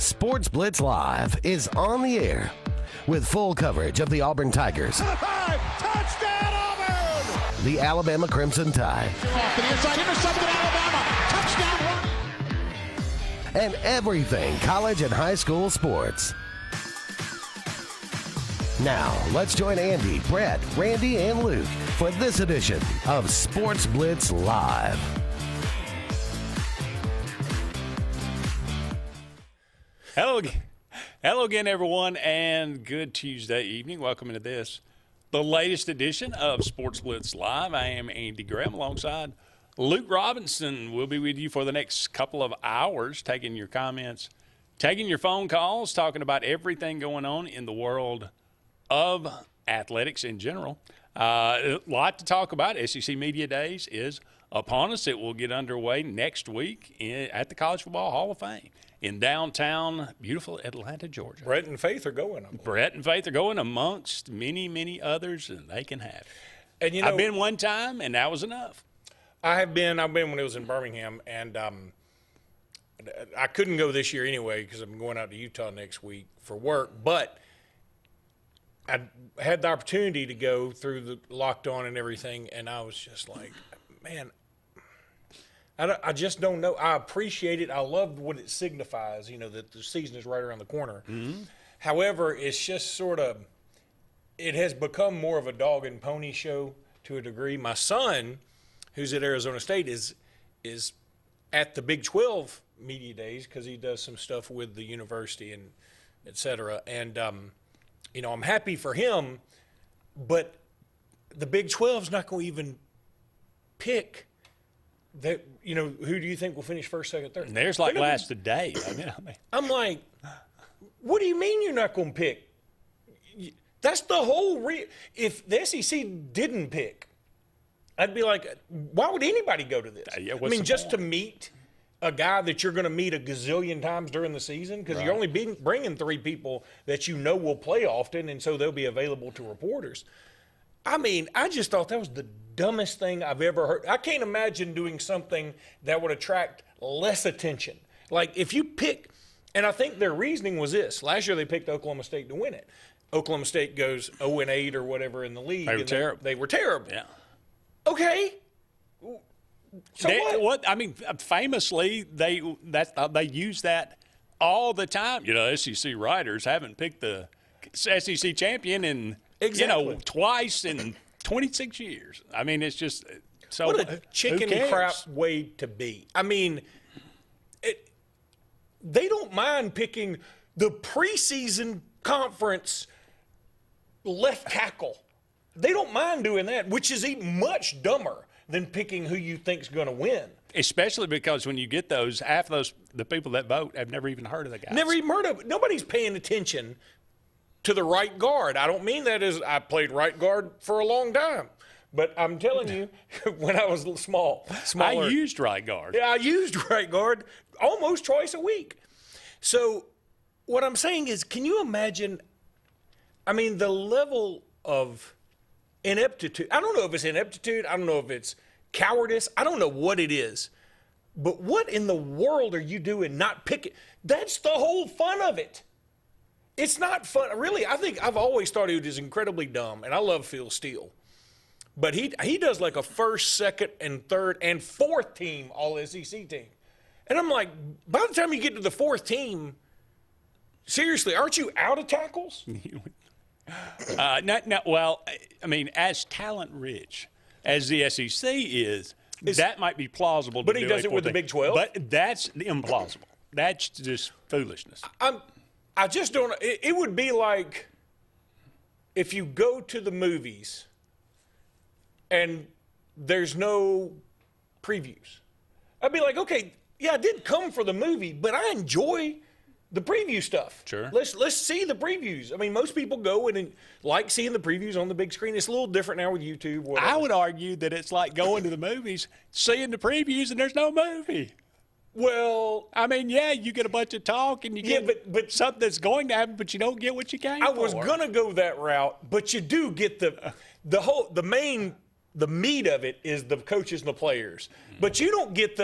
Sports Blitz Live is on the air with full coverage of the Auburn Tigers, Touchdown, Auburn! the Alabama Crimson Tide, Off to the inside, intercepted Alabama. Touchdown, run! and everything college and high school sports. Now, let's join Andy, Brett, Randy, and Luke for this edition of Sports Blitz Live. Hello again, everyone, and good Tuesday evening. Welcome into the latest edition of Sports Blitz Live. I am Andy Graham alongside Luke Robinson. We'll be with you for the next couple of hours, taking your comments, taking your phone calls, talking about everything going on in the world of athletics in general. A lot to talk about. SEC Media Days is upon us. It will get underway next week at the College Football Hall of Fame in downtown, beautiful Atlanta, Georgia. Brett and Faith are going. Brett and Faith are going amongst many, many others, and they can have it. And you know, I've been one time, and that was enough. I've been when it was in Birmingham, and I couldn't go this year anyway because I'm going out to Utah next week for work. But I had the opportunity to go through the locked on and everything, and I was just like, man, I just don't know. I appreciate it. I love what it signifies, you know, that the season is right around the corner. Mm-hmm. However, it's just sort of – it has become more of a dog and pony show to a degree. My son, who's at Arizona State, is at the Big 12 Media Days because he does some stuff with the university and et cetera. And, you know, I'm happy for him, but the Big 12 is not going to even pick – that, you know, who do you think will finish first, second, third? And there's like last today. I'm like, what do you mean you're not going to pick? That's the whole if the SEC didn't pick, I'd be like, why would anybody go to this? Yeah, I mean, just to meet a guy that you're going to meet a gazillion times during the season because you're only bringing 3 people that you know will play often, and so they'll be available to reporters. I mean, I just thought that was the dumbest thing I've ever heard. I can't imagine doing something that would attract less attention. Like if you pick, and I think their reasoning was this. Last year they picked Oklahoma State to win it. Oklahoma State goes 0-8 or whatever in the league. They were terrible. They were terrible. Yeah. Okay. So what? I mean, famously, they use that all the time. You know, SEC writers haven't picked the SEC champion in – exactly. You know, twice in 26 years. I mean, it's just so. What a chicken crap way to be. I mean, they don't mind picking the preseason conference left tackle. They don't mind doing that, which is even much dumber than picking who you think's going to win. Especially because when you get those, half of the people that vote have never even heard of the guys. Never even heard of it. Nobody's paying attention to the right guard. I don't mean that as I played right guard for a long time. But I'm telling you, when I was smaller. I used right guard. Yeah, I used right guard almost twice a week. So what I'm saying is, can you imagine, I mean, the level of ineptitude. I don't know if it's ineptitude. I don't know if it's cowardice. I don't know what it is. But what in the world are you doing not picking? That's the whole fun of it. It's not fun. Really, I think I've always thought he was incredibly dumb, and I love Phil Steele. But he does like a first, second, and third, and fourth team All-SEC team. And I'm like, by the time you get to the fourth team, seriously, aren't you out of tackles? Well, I mean, as talent-rich as the SEC is, that might be plausible. But he does it with the Big 12? But that's implausible. That's just foolishness. I just don't – it would be like if you go to the movies and there's no previews. I'd be like, okay, yeah, I did come for the movie, but I enjoy the preview stuff. Sure. Let's see the previews. I mean, most people go and like seeing the previews on the big screen. It's a little different now with YouTube. Whatever. I would argue that it's like going to the movies, seeing the previews, and there's no movie. Well, I mean, yeah, you get a bunch of talk and you get but something that's going to happen, but you don't get what you came for. I was gonna go that route, but you do get the meat of it is the coaches and the players, but you don't get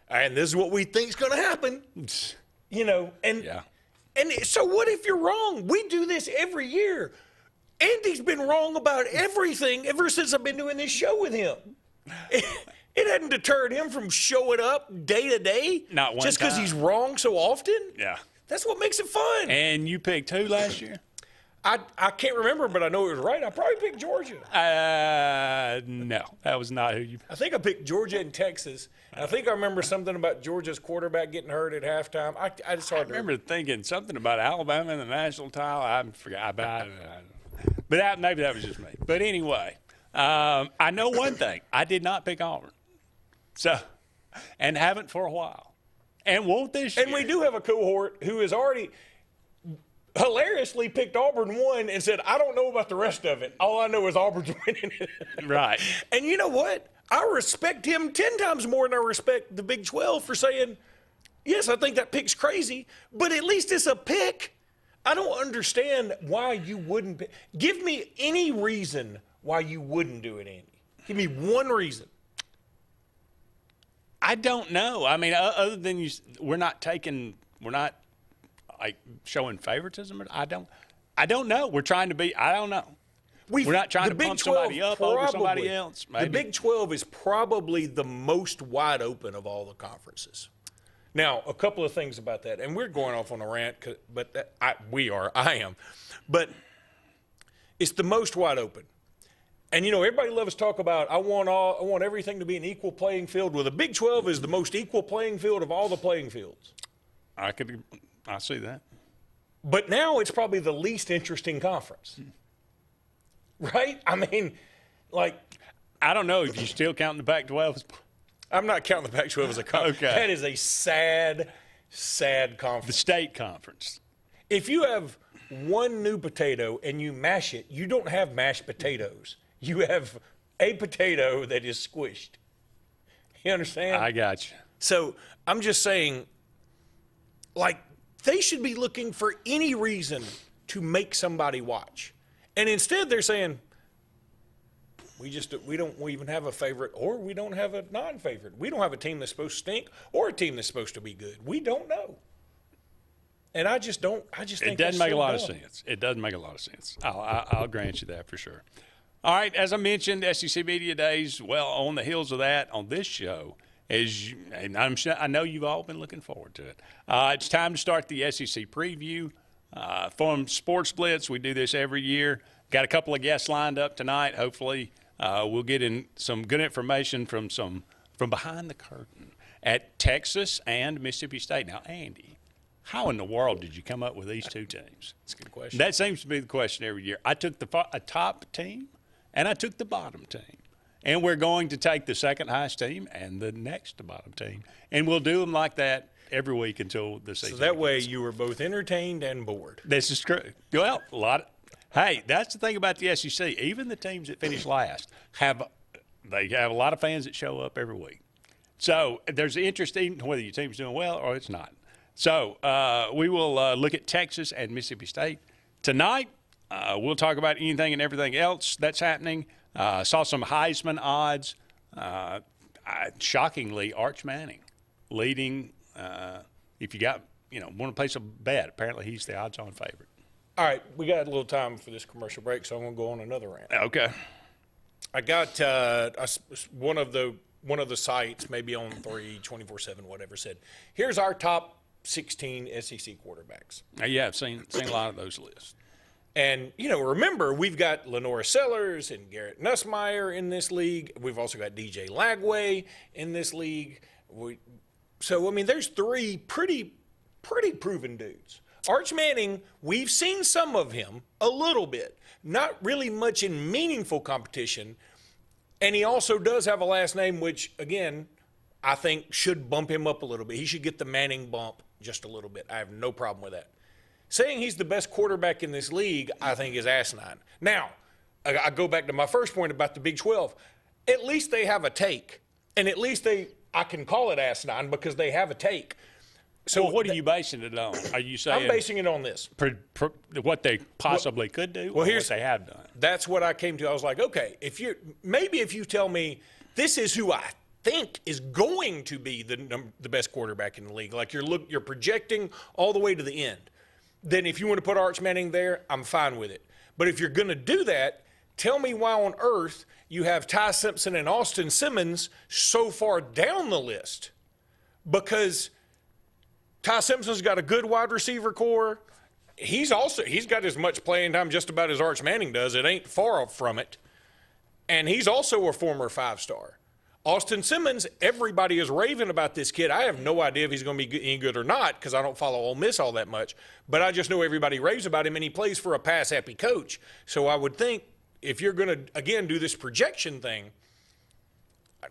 and this is what we think's gonna happen, you know. And And so what if you're wrong? We do this every year. Andy's been wrong about everything ever since I've been doing this show with him. It hadn't deterred him from showing up day to day. Not one just because time. he's wrong so often. Yeah. That's what makes it fun. And you picked who last year? I can't remember, but I know it was right. I probably picked Georgia. No, that was not who you. I think I picked Georgia and Texas. And I think I remember something about Georgia's quarterback getting hurt at halftime. I just hard I remember thinking something about Alabama in the national title. I forgot about it. But maybe that was just me. But anyway, I know one thing. I did not pick Auburn. So, and haven't for a while. And won't this year. And we do have a cohort who has already hilariously picked Auburn one and said, I don't know about the rest of it. All I know is Auburn's winning it. Right. And you know what? I respect him 10 times more than I respect the Big 12 for saying, yes, I think that pick's crazy, but at least it's a pick. I don't understand why you wouldn't pick. Give me any reason why you wouldn't do it, Andy. Give me one reason. I don't know. I mean, other than we're not like showing favoritism. I don't know. We're trying to be. I don't know. We're not trying to pump somebody up over somebody else. Maybe. The Big 12 is probably the most wide open of all the conferences. Now, a couple of things about that, and we're going off on a rant, but I am. But it's the most wide open. And, you know, everybody loves to talk about, I want everything to be an equal playing field. Well, the Big 12 is the most equal playing field of all the playing fields. I see that. But now it's probably the least interesting conference. Right? I mean, like. I don't know if you still counting the Pac-12 as. I'm not counting the Pac-12 as a conference. Okay. That is a sad, sad conference. The state conference. If you have one new potato and you mash it, you don't have mashed potatoes. You have a potato that is squished. You understand? I got you. So I'm just saying, like, they should be looking for any reason to make somebody watch. And instead they're saying, we don't even have a favorite, or we don't have a non-favorite. We don't have a team that's supposed to stink or a team that's supposed to be good. We don't know. And I just think it doesn't make a lot of sense. It doesn't make a lot of sense. I'll grant you that for sure. All right, as I mentioned, SEC Media Days, well, on the heels of that, on this show, and I know you've all been looking forward to it. It's time to start the SEC preview from Sports Blitz. We do this every year. Got a couple of guests lined up tonight. Hopefully, we'll get in some good information from behind the curtain at Texas and Mississippi State. Now, Andy, how in the world did you come up with these two teams? That's a good question. That seems to be the question every year. I took a top team, and I took the bottom team. And we're going to take the second highest team and the next to bottom team. And we'll do them like that every week until the season. So that way you were both entertained and bored. This is true. Well, hey, that's the thing about the SEC. Even the teams that finish last have a lot of fans that show up every week. So there's interest in whether your team's doing well or it's not. So we will look at Texas and Mississippi State. Tonight, we'll talk about anything and everything else that's happening. Saw some Heisman odds. Shockingly, Arch Manning leading. If you want to place a bet, apparently he's the odds-on favorite. All right, we got a little time for this commercial break, so I'm going to go on another rant. Okay. I got one of the sites, maybe on 24/7, whatever, said, here's our top 16 SEC quarterbacks. Yeah, I've seen a lot of those lists. And, remember, we've got Lenora Sellers and Garrett Nussmeier in this league. We've also got DJ Lagway in this league. There's three pretty proven dudes. Arch Manning, we've seen some of him a little bit. Not really much in meaningful competition. And he also does have a last name which, again, I think should bump him up a little bit. He should get the Manning bump just a little bit. I have no problem with that. Saying he's the best quarterback in this league, I think, is asinine. Now, I go back to my first point about the Big 12. At least they have a take. And at least I can call it asinine because they have a take. So what are you basing it on? Are you saying I'm basing it on this. What they possibly could do or what they have done? That's what I came to. I was like, okay, if you tell me this is who I think is going to be the best quarterback in the league, like you're projecting all the way to the end. then if you want to put Arch Manning there, I'm fine with it. But if you're going to do that, tell me why on earth you have Ty Simpson and Austin Simmons so far down the list. Because Ty Simpson's got a good wide receiver core. He's got as much playing time just about as Arch Manning does. It ain't far off from it. And he's also a former 5-star. Austin Simmons, everybody is raving about this kid. I have no idea if he's going to be any good or not because I don't follow Ole Miss all that much. But I just know everybody raves about him, and he plays for a pass-happy coach. So I would think if you're going to, again, do this projection thing,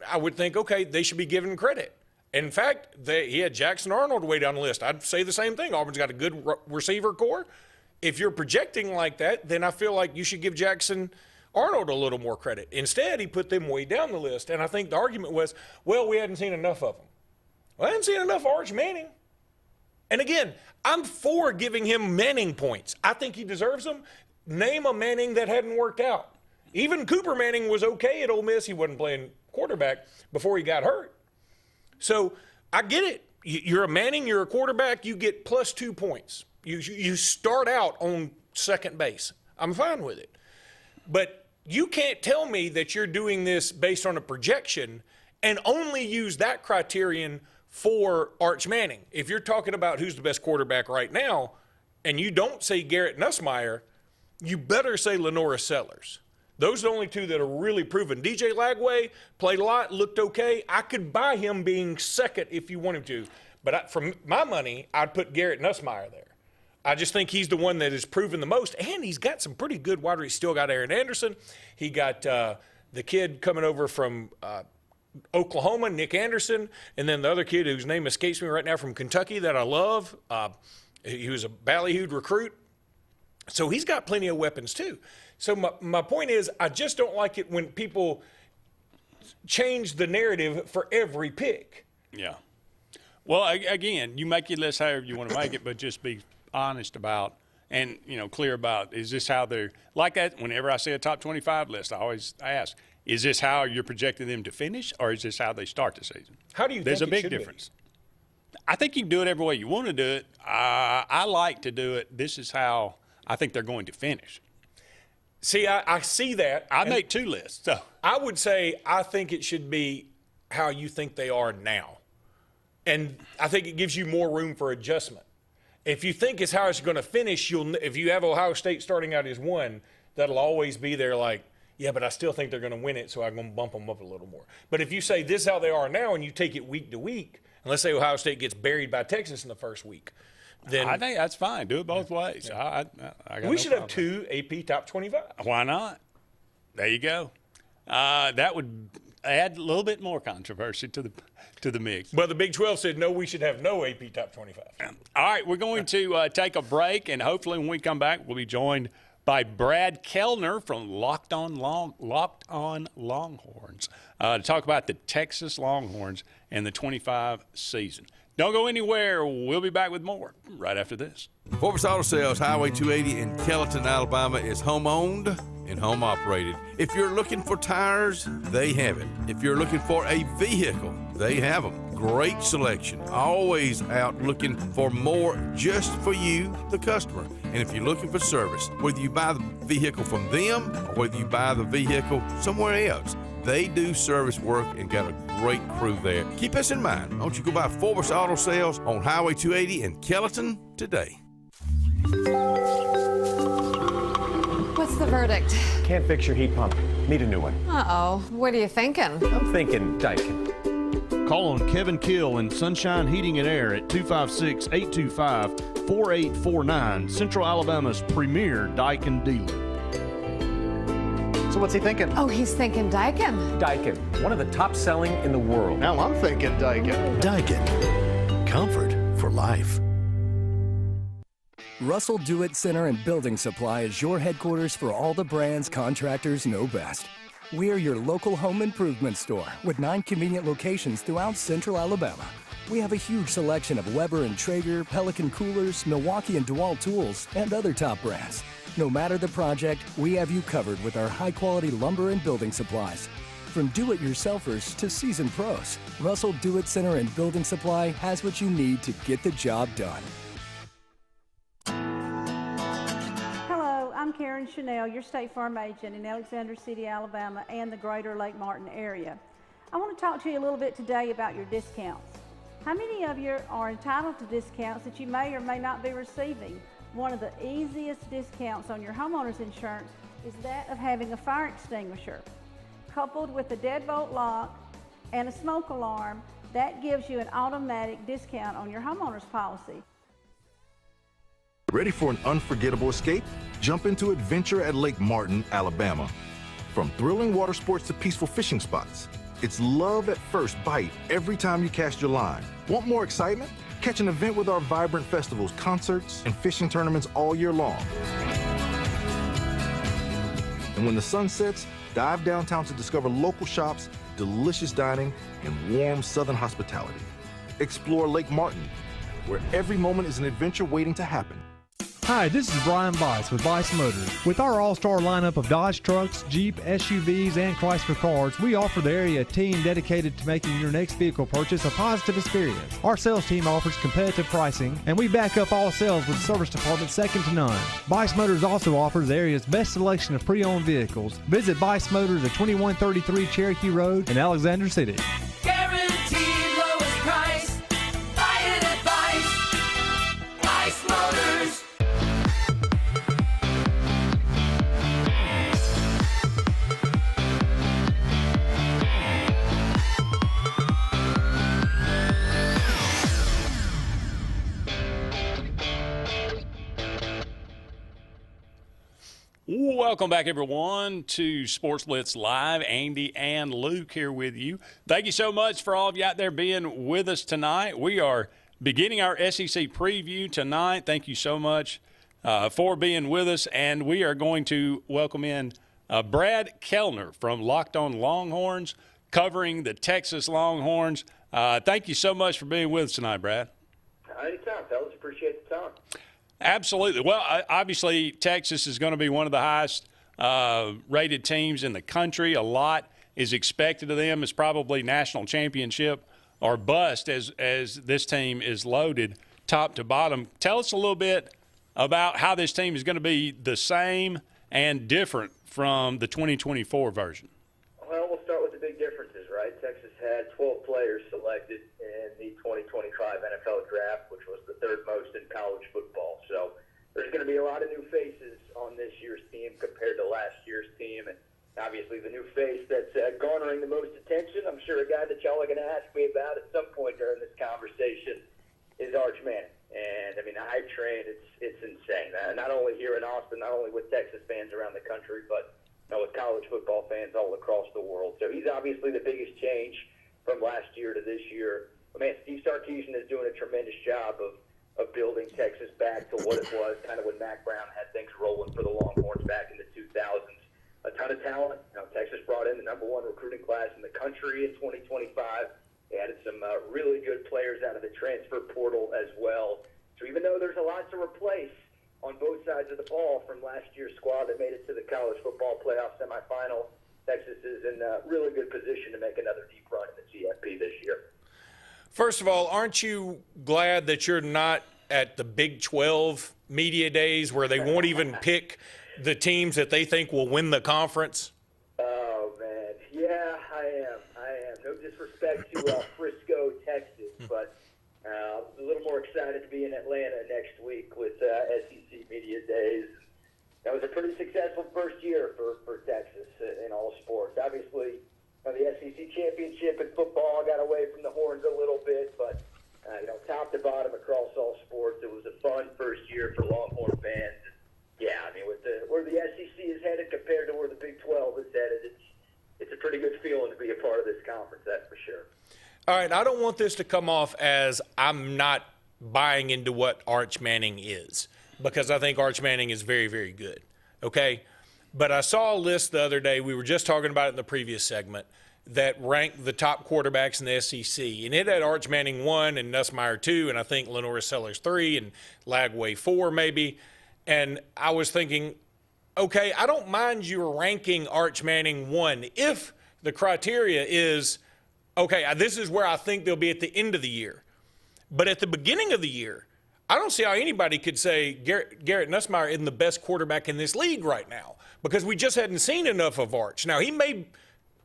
I would think, okay, they should be given credit. In fact, he had Jackson Arnold way down the list. I'd say the same thing. Auburn's got a good receiver core. If you're projecting like that, then I feel like you should give Jackson Arnold a little more credit. Instead, he put them way down the list, and I think the argument was, well, we hadn't seen enough of them. Well, I hadn't seen enough of Arch Manning. And again, I'm for giving him Manning points. I think he deserves them. Name a Manning that hadn't worked out. Even Cooper Manning was okay at Ole Miss. He wasn't playing quarterback before he got hurt. So I get it. You're a Manning, you're a quarterback, you get plus 2 points. You start out on second base. I'm fine with it. But you can't tell me that you're doing this based on a projection and only use that criterion for Arch Manning. If you're talking about who's the best quarterback right now and you don't say Garrett Nussmeier, you better say Lenora Sellers. Those are the only two that are really proven. DJ Lagway played a lot, looked okay. I could buy him being second if you want him to. But for my money, I'd put Garrett Nussmeier there. I just think he's the one that has proven the most, and he's got some pretty good wide receivers. He's still got Aaron Anderson. He got the kid coming over from Oklahoma, Nick Anderson, and then the other kid whose name escapes me right now from Kentucky that I love. He was a ballyhooed recruit. So he's got plenty of weapons too. So my point is I just don't like it when people change the narrative for every pick. Yeah. Well, again, you make your list however you want to make it, but just be honest about and, clear about, is this how they're like that? Whenever I see a top 25 list, I always ask, is this how you're projecting them to finish, or is this how they start the season? How do you There's think a big difference. I think you can do it every way you want to do it. I like to do it. This is how I think they're going to finish. See, I see that. I make 2 lists. So I would say I think it should be how you think they are now. And I think it gives you more room for adjustment. If you think it's how it's going to finish, if you have Ohio State starting out as 1, that'll always be there like, yeah, but I still think they're going to win it, so I'm going to bump them up a little more. But if you say this is how they are now and you take it week to week, and let's say Ohio State gets buried by Texas in the first week, then I think that's fine. Do it both ways. Yeah. I got we no should have problem. 2 AP top 25. Why not? There you go. That would add a little bit more controversy to the mix. Well, the Big 12 said no, we should have no AP top 25. All right, we're going to take a break, and hopefully when we come back, we'll be joined by Brad Kellner from Locked On Longhorns to talk about the Texas Longhorns and the 25 season. Don't go anywhere. We'll be back with more right after this. Sportz Auto Sales, Highway 280 in Kellyton, Alabama, is home-owned and home-operated. If you're looking for tires, they have it. If you're looking for a vehicle, they have them. Great selection. Always out looking for more just for you, the customer. And if you're looking for service, whether you buy the vehicle from them or whether you buy the vehicle somewhere else, they do service work and got a great crew there. Keep us in mind. Why don't you go by Sportz Auto Sales on Highway 280 in Kellyton today. What's the verdict? Can't fix your heat pump. Need a new one. Uh-oh. What are you thinking? I'm thinking Daikin. Call on Kevin Kill and Sunshine Heating and Air at 256-825-4849, Central Alabama's premier Daikin dealer. So what's he thinking? Oh, he's thinking Daikin. Daikin, one of the top selling in the world. Now I'm thinking Daikin. Daikin. Comfort for life. Russell Do-It Center and Building Supply is your headquarters for all the brands contractors know best. We are your local home improvement store with 9 convenient locations throughout Central Alabama. We have a huge selection of Weber and Traeger, Pelican coolers, Milwaukee and DeWalt tools, and other top brands. No matter the project, we have you covered with our high-quality lumber and building supplies. From do-it-yourselfers to seasoned pros, Russell Do-It Center and Building Supply has what you need to get the job done. Karen Chanel, your State Farm agent in Alexander City, Alabama, and the greater Lake Martin area. I want to talk to you a little bit today about your discounts. How many of you are entitled to discounts that you may or may not be receiving? One of the easiest discounts on your homeowner's insurance is that of having a fire extinguisher. Coupled with a deadbolt lock and a smoke alarm, that gives you an automatic discount on your homeowner's policy. Ready for an unforgettable escape? Jump into adventure at Lake Martin, Alabama. From thrilling water sports to peaceful fishing spots, it's love at first bite every time you cast your line. Want more excitement? Catch an event with our vibrant festivals, concerts, and fishing tournaments all year long. And when the sun sets, dive downtown to discover local shops, delicious dining, and warm southern hospitality. Explore Lake Martin, where every moment is an adventure waiting to happen. Hi, this is Brian Bice with Bice Motors. With our all-star lineup of Dodge trucks, Jeep, SUVs, and Chrysler cars, we offer the area a team dedicated to making your next vehicle purchase a positive experience. Our sales team offers competitive pricing, and we back up all sales with a service department second to none. Bice Motors also offers the area's best selection of pre-owned vehicles. Visit Bice Motors at 2133 Cherokee Road in Alexander City. Guaranteed lowest price. Buy it at Bice. Bice Motors. Welcome back, everyone, to Sports Blitz Live. Andy and Luke here with you. Thank you so much for all of you out there being with us tonight. We are beginning our SEC preview tonight. Thank you so much for being with us. And we are going to welcome in Brad Kellner from Locked On Longhorns, covering the Texas Longhorns. Thank you so much for being with us tonight, Brad. Anytime, fellas. Appreciate the time. Absolutely. Well, obviously, Texas is going to be one of the highest rated teams in the country. A lot is expected of them. It's probably national championship or bust as this team is loaded top to bottom. Tell us a little bit about how this team is going to be the same and different from the 2024 version. Well, we'll start with the big differences, right? Texas had 12 players selected in the 2025 NFL Draft, which was the third most in college football. So there's going to be a lot of new faces on this year's team compared to last year's team. And obviously the new face that's garnering the most attention, I'm sure a guy that y'all are going to ask me about at some point during this conversation, is Arch Manning. And, I mean, the hype train, it's insane. Not only here in Austin, not only with Texas fans around the country, but with college football fans all across the world. So he's obviously the biggest change from last year to this year. But, man, Steve Sarkisian is doing a tremendous job of building Texas back to what it was kind of when Mac Brown had things rolling for the Longhorns back in the 2000s. A ton of talent. Texas brought in the #1 recruiting class in the country in 2025. They added some really good players out of the transfer portal as well. So even though there's a lot to replace on both sides of the ball from last year's squad that made it to the college football playoff semifinal, Texas is in a really good position to make another deep run in the CFP this year. First of all, aren't you glad that you're not at the Big 12 media days where they won't even pick the teams that they think will win the conference? Oh, man. Yeah, I am. No disrespect to Frisco, Texas, but a little more excited to be in Atlanta next week with SEC Media Days. That was a pretty successful first year for Texas in all sports. Obviously, the SEC championship in football got away from the Horns a little bit, but top to bottom across all sports, it was a fun first year for Longhorn fans. Yeah, I mean, with where the SEC is headed compared to where the Big 12 is headed, it's a pretty good feeling to be a part of this conference, that's for sure. All right, I don't want this to come off as I'm not buying into what Arch Manning is, because I think Arch Manning is very, very good, okay? But I saw a list the other day, we were just talking about it in the previous segment, that ranked the top quarterbacks in the SEC. And it had Arch Manning 1 and Nussmeier 2, and I think Lenora Sellers 3 and Lagway 4 maybe. And I was thinking, okay, I don't mind you ranking Arch Manning 1 if the criteria is, okay, this is where I think they'll be at the end of the year. But at the beginning of the year, I don't see how anybody could say Garrett Nussmeier isn't the best quarterback in this league right now, because we just hadn't seen enough of Arch. Now, he may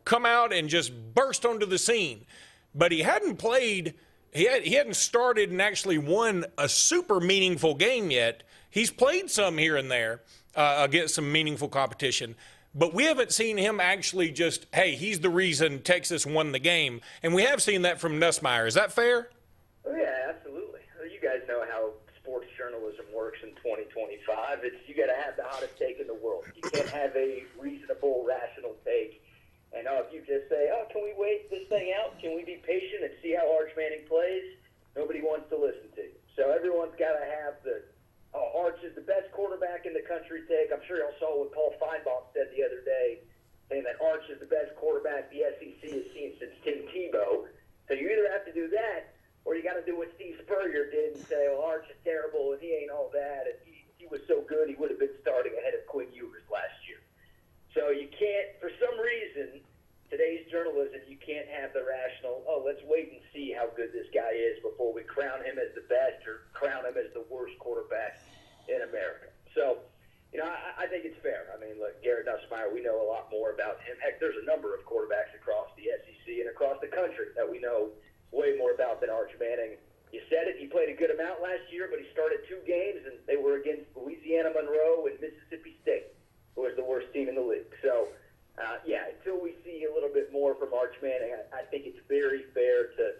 come out and just burst onto the scene, but he hadn't played – he hadn't started and actually won a super meaningful game yet. He's played some here and there against some meaningful competition, but we haven't seen him actually just, hey, he's the reason Texas won the game. And we have seen that from Nussmeier. Is that fair? Oh, yeah, absolutely. You guys know how sports journalism works in 2025. You got to have the hottest take in the world. You can't have a reasonable, rational take. And if you just say, can we wait this thing out? Can we be patient and see how Arch Manning plays? Nobody wants to listen to you. So everyone's got to have the, Arch is the best quarterback in the country take. I'm sure y'all saw what Paul Feinbaum said the other day, saying that Arch is the best quarterback the SEC has seen since Tim Tebow. So you either have to do that, or you got to do what Steve Spurrier did and say, Arch is terrible and he ain't all that, and he was so good he would have been starting ahead of Quinn Ewers last year. So you can't, for some reason, today's journalism, you can't have the rational, let's wait and see how good this guy is before we crown him as the best or crown him as the worst quarterback in America. So, I think it's fair. I mean, look, Garrett Nussmeier, we know a lot more about him. Heck, there's a number of quarterbacks across the SEC and across the country that we know way more about than Arch Manning. You said it, he played a good amount last year, but he started 2 games, and they were against Louisiana Monroe and Mississippi State, who was the worst team in the league. So, until we see a little bit more from Arch Manning, I think it's very fair to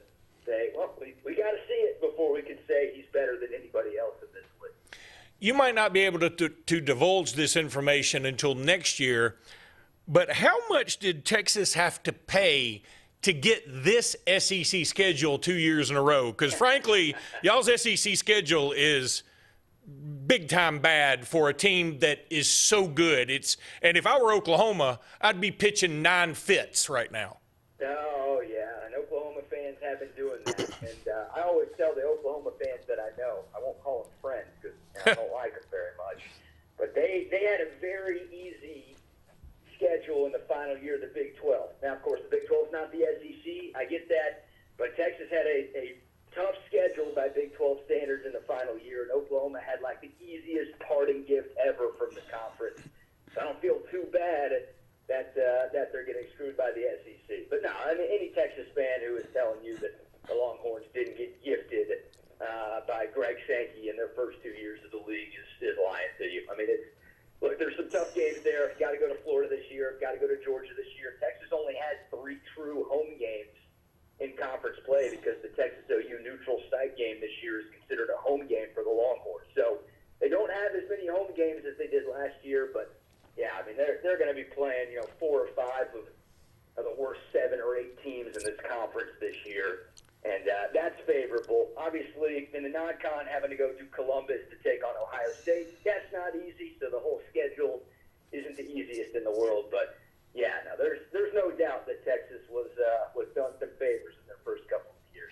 say, well, we got to see it before we can say he's better than anybody else in this league. You might not be able to divulge this information until next year, but how much did Texas have to pay to get this SEC schedule 2 years in a row? Because, frankly, y'all's SEC schedule is big time bad for a team that is so good. And if I were Oklahoma, I'd be pitching 9 fits right now. Oh, yeah, and Oklahoma fans have been doing that. And I always tell the Oklahoma fans that I know, I won't call them friends because I don't like them very much, but they had a very easy schedule in the final year of the Big 12. Now, of course, the Big 12 is not the SEC. I get that. But Texas had a tough schedule by Big 12 standards in the final year, and Oklahoma had like the easiest parting gift ever from the conference. So I don't feel too bad that they're getting screwed by the SEC. But no, I mean, any Texas fan who is telling you that the Longhorns didn't get gifted by Greg Sankey in their first 2 years of the league is lying to you. I mean, look, there's some tough games there. Got to go to Florida this year. Got to go to Georgia this year. Texas only has 3 true home games in conference play because the Texas OU neutral site game this year is considered a home game for the Longhorns. So they don't have as many home games as they did last year, but yeah, I mean they're going to be playing 4 or 5 of the worst 7 or 8 teams in this conference this year, and that's favorable. Obviously, in the non-con, having to go to Columbus to take on Ohio State, that's not easy. So the whole schedule isn't the easiest in the world, but yeah, no, there's no doubt that Texas was done some favors in their first couple of years.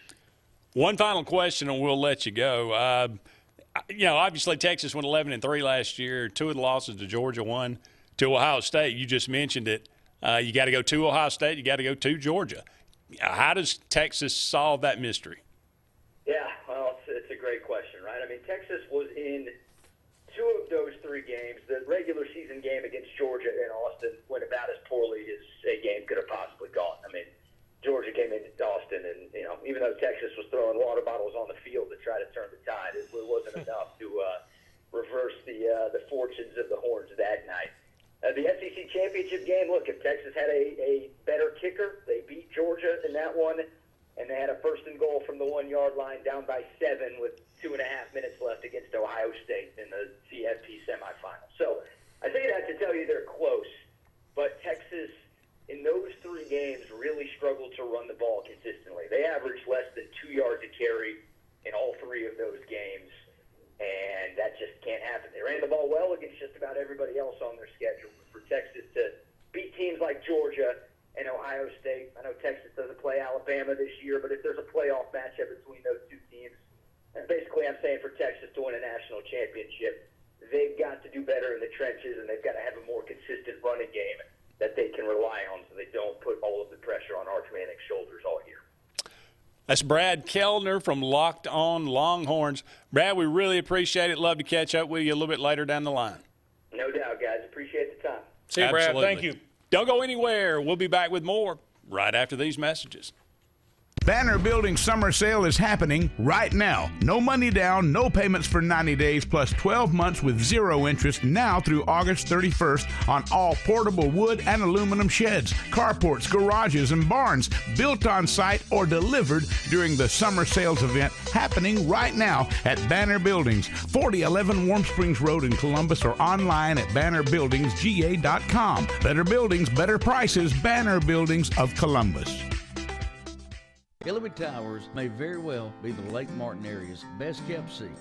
One final question, and we'll let you go. Obviously Texas went 11-3 last year. 2 of the losses to Georgia, 1 to Ohio State. You just mentioned it. You got to go to Ohio State. You got to go to Georgia. How does Texas solve that mystery? Yeah, well, it's a great question, right? I mean, Texas was in 2 of those 3 games. The regular season game against Georgia in Austin went about as poorly as a game could have possibly gone. I mean, Georgia came into Austin, and even though Texas was throwing water bottles on the field to try to turn the tide, it wasn't enough to reverse the fortunes of the Horns that night. The SEC championship game. Look, if Texas had a better kicker, they beat Georgia in that one, and they had a 1st and goal from the 1-yard line, down by 7 with 2.5 minutes left against Ohio State in the CFP semifinal. So I say that to tell you they're close, but Texas in those 3 games really struggled to run the ball consistently. They averaged less than 2 yards a carry in all 3 of those games, and that just can't happen. They ran the ball well against just about everybody else on their schedule. For Texas to beat teams like Georgia and Ohio State, I know Texas doesn't play Alabama this year, but if there's a playoff matchup between those 2 teams, and basically I'm saying for Texas to win a national championship, they've got to do better in the trenches, and they've got to have a more consistent running game that they can rely on so they don't put all of the pressure on Arch Manning's shoulders all year. That's Brad Kellner from Locked On Longhorns. Brad, we really appreciate it. Love to catch up with you a little bit later down the line. No doubt, guys. Appreciate the time. See you, Brad. Absolutely. Thank you. Don't go anywhere. We'll be back with more right after these messages. Banner Building Summer Sale is happening right now. No money down, no payments for 90 days, plus 12 months with zero interest now through August 31st on all portable wood and aluminum sheds, carports, garages, and barns built on site or delivered during the summer sales event happening right now at Banner Buildings, 4011 Warm Springs Road in Columbus, or online at bannerbuildingsga.com. Better buildings, better prices, Banner Buildings of Columbus. Hillary Towers may very well be the Lake Martin area's best kept secret.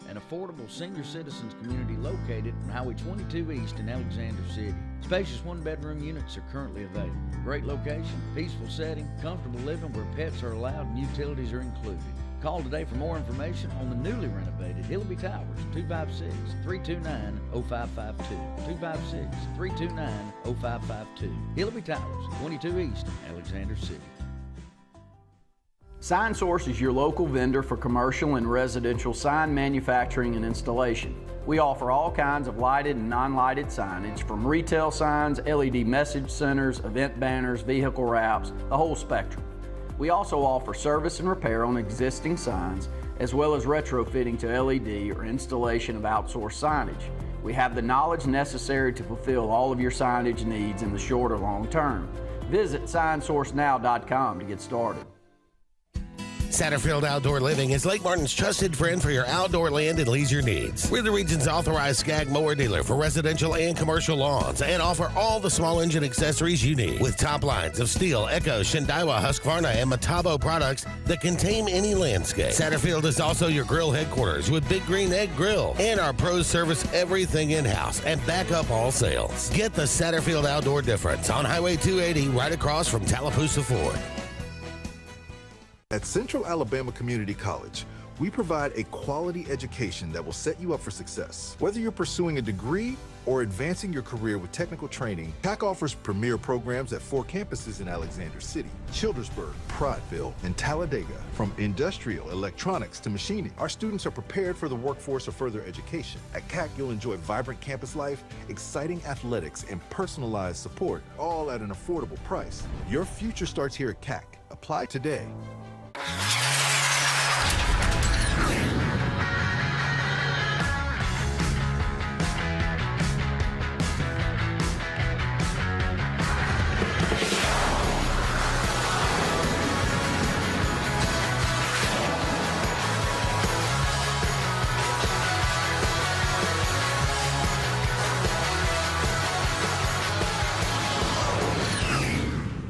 An affordable senior citizens community located on Highway 22 East in Alexander City. Spacious one-bedroom units are currently available. Great location, peaceful setting, comfortable living where pets are allowed and utilities are included. Call today for more information on the newly renovated Hillary Towers, 256-329-0552. 256-329-0552. Hillary Towers, 22 East, Alexander City. Sign Source is your local vendor for commercial and residential sign manufacturing and installation. We offer all kinds of lighted and non-lighted signage, from retail signs, LED message centers, event banners, vehicle wraps, the whole spectrum. We also offer service and repair on existing signs, as well as retrofitting to LED or installation of outsourced signage. We have the knowledge necessary to fulfill all of your signage needs in the short or long term. Visit signsourcenow.com to get started. Satterfield Outdoor Living is Lake Martin's trusted friend for your outdoor land and leisure needs. We're the region's authorized Skag mower dealer for residential and commercial lawns and offer all the small engine accessories you need. With top lines of Steel, Echo, Shindawa, Husqvarna, and Metabo products that can tame any landscape. Satterfield is also your grill headquarters with Big Green Egg Grill. And our pros service everything in-house and back up all sales. Get the Satterfield Outdoor difference on Highway 280 right across from Tallapoosa Ford. At Central Alabama Community College, we provide a quality education that will set you up for success. Whether you're pursuing a degree or advancing your career with technical training, CAC offers premier programs at 4 campuses in Alexander City, Childersburg, Prattville, and Talladega. From industrial, electronics to machining, our students are prepared for the workforce or further education. At CAC, you'll enjoy vibrant campus life, exciting athletics, and personalized support, all at an affordable price. Your future starts here at CAC. Apply today.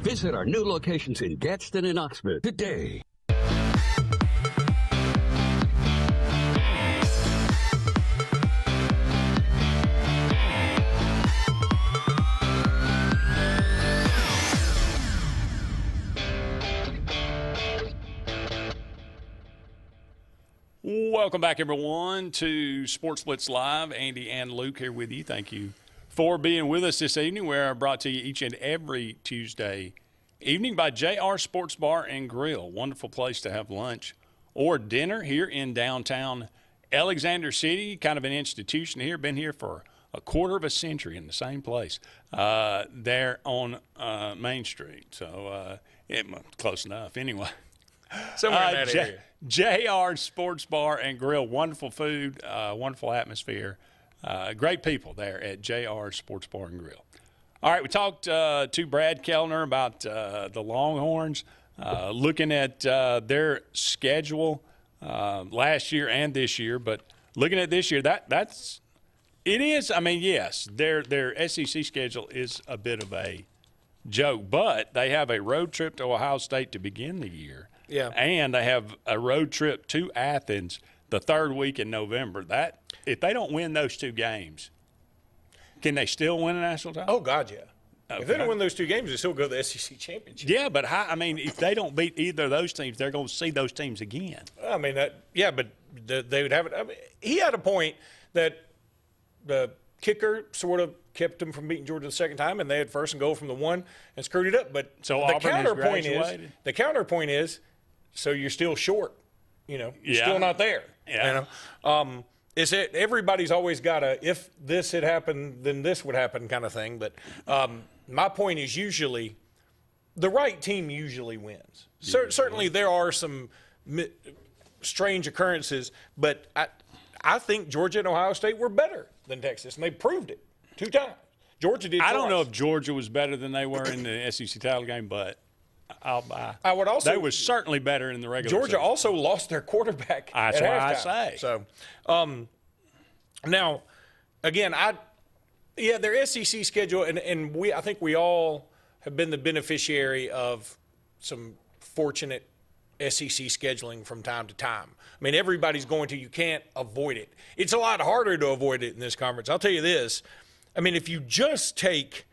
Visit our new locations in Gadsden and Oxford today. Welcome back, everyone, to Sports Blitz Live. Andy and Luke here with you. Thank you for being with us this evening. We're brought to you each and every Tuesday evening by JR Sports Bar and Grill. Wonderful place to have lunch or dinner here in downtown Alexander City. Kind of an institution here. Been here for a quarter of a century in the same place there on Main Street. So close enough anyway. Somewhere in that area. JR Sports Bar and Grill. Wonderful food, wonderful atmosphere. Great people there at JR Sports Bar and Grill. All right, we talked to Brad Kellner about the Longhorns, looking at their schedule last year and this year. But looking at this year, it is. I mean, yes, their SEC schedule is a bit of a joke, but they have a road trip to Ohio State to begin the year. Yeah. And they have a road trip to Athens the third week in November. That if they don't win those 2 games, can they still win a national title? Oh, God, yeah. Okay. If they don't win those 2 games, they still go to the SEC championship. Yeah, but if they don't beat either of those teams, they're going to see those teams again. I mean, but they would have it. I mean, he had a point that the kicker sort of kept them from beating Georgia the second time, and they had first and goal from the 1 and screwed it up. But so the counterpoint is so you're still short. You're Yeah. still not there. Yeah. It's everybody's always got a if this had happened, then this would happen kind of thing. But my point is usually the right team usually wins. Certainly there are some strange occurrences, but I think Georgia and Ohio State were better than Texas, and they proved it 2 times. Georgia did. I don't know twice. if Georgia was better than they were in the SEC title game, but I'll buy. I would also. They were certainly better in the regular Georgia season. also lost their quarterback. That's at what I halftime. say. So, now, again, their SEC schedule, and I think we all have been the beneficiary of some fortunate SEC scheduling from time to time. I mean, everybody's going to. You can't avoid it. It's a lot harder to avoid it in this conference. I'll tell you this. I mean, if you just take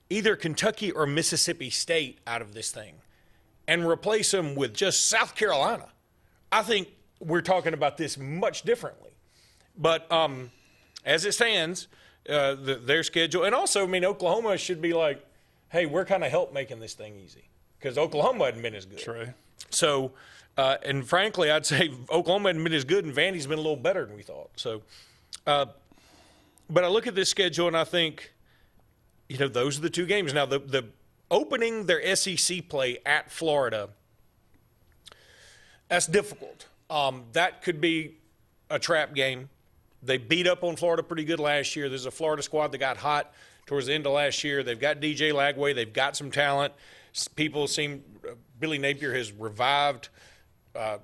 either Kentucky or Mississippi State out of this thing and replace them with just South Carolina, I think we're talking about this much differently. But as it stands, their schedule, and also, I mean, Oklahoma should be like, hey, we're kind of help making this thing easy because Oklahoma hadn't been as good. True. So, and frankly, I'd say Oklahoma hadn't been as good, and Vandy's been a little better than we thought. So, but I look at this schedule and I think, those are the 2 games. Now, the opening their SEC play at Florida, that's difficult. That could be a trap game. They beat up on Florida pretty good last year. There's a Florida squad that got hot towards the end of last year. They've got DJ Lagway. They've got some talent. People seem Billy Napier has revived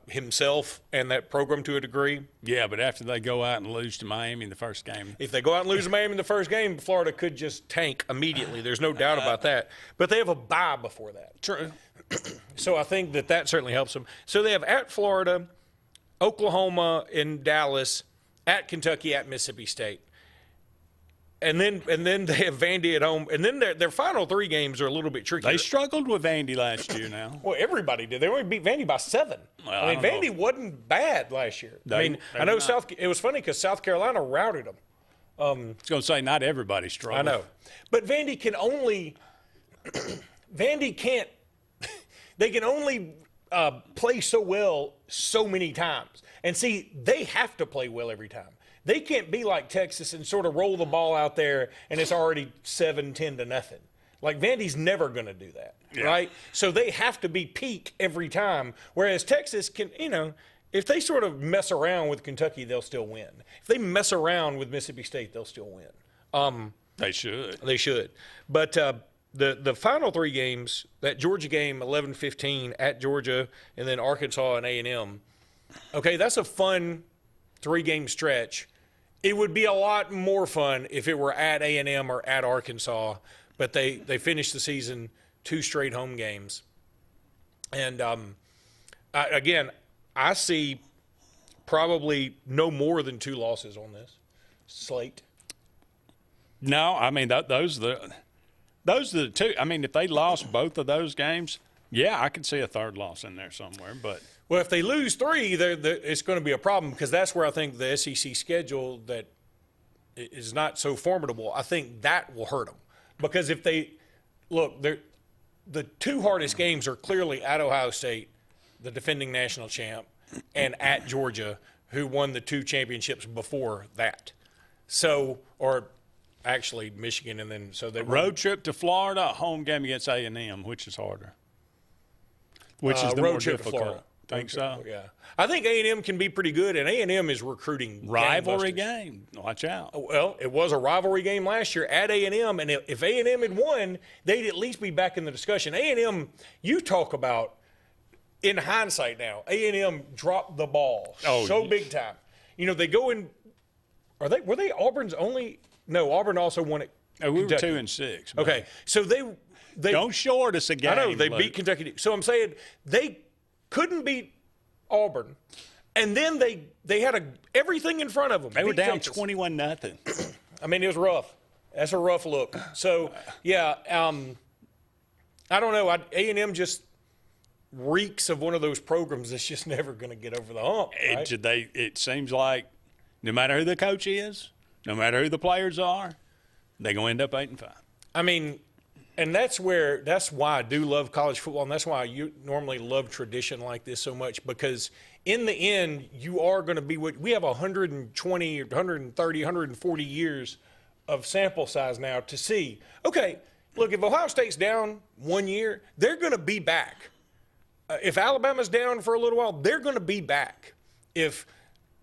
himself and that program to a degree. Yeah, but after they go out and lose to Miami in the first game. If they go out and lose to Miami in the first game, Florida could just tank immediately. There's no doubt about that. But they have a bye before that. True. So I think that certainly helps them. So they have at Florida, Oklahoma, and Dallas, at Kentucky, at Mississippi State. And then they have Vandy at home. And then their final 3 games are a little bit tricky. They struggled with Vandy last year now. Well, everybody did. They only beat Vandy by 7. Well, I mean, Vandy wasn't bad last year. I know it was funny because South Carolina routed them. I was going to say, not everybody struggled. I know. But Vandy can only play so well so many times. And see, they have to play well every time. They can't be like Texas and sort of roll the ball out there and it's already 7-10 to nothing. Like Vandy's never going to do that, right? So they have to be peak every time. Whereas Texas can, if they sort of mess around with Kentucky, they'll still win. If they mess around with Mississippi State, they'll still win. They should. They should. But the final 3 games, that Georgia game, 11-15 at Georgia, and then Arkansas and A&M. Okay, that's a fun 3-game stretch. It would be a lot more fun if it were at A&M or at Arkansas, but they finished the season 2 straight home games. And, I see probably no more than 2 losses on this slate. No, I mean, those are the 2. I mean, if they lost both of those games, yeah, I could see a 3rd loss in there somewhere, but – well, if they lose 3, it's going to be a problem because that's where I think the SEC schedule that is not so formidable, I think that will hurt them. Because if they – look, the 2 hardest games are clearly at Ohio State, the defending national champ, and at Georgia, who won the 2 championships before that. So – or actually Michigan and then – so they road trip to Florida, a home game against A&M, which is harder? Which is the road more trip difficult? to Florida. Think so? Yeah. I think A&M can be pretty good, and A&M is recruiting rivalry gangbusters. game. Watch out. Well, it was a rivalry game last year at A&M, and if A&M had won, they'd at least be back in the discussion. A&M, you talk about, in hindsight now, A&M dropped the ball big time. They go in – were they Auburn's only – no, Auburn also won it. We were 2-6. Okay, so they don't short us a game. I know, they beat Kentucky. So I'm saying they couldn't beat Auburn, and then they had everything in front of them. They were down 21-0. I mean, it was rough. That's a rough look. So, yeah, I don't know. A&M just reeks of one of those programs that's just never going to get over the hump. Right? It seems like no matter who the coach is, no matter who the players are, they're going to end up 8-5. I mean, And that's why I do love college football, and that's why you normally love tradition like this so much, because in the end, you are going to be we have 120, 130, 140 years of sample size now to see, okay, look, if Ohio State's down 1 year, they're going to be back. If Alabama's down for a little while, they're going to be back. If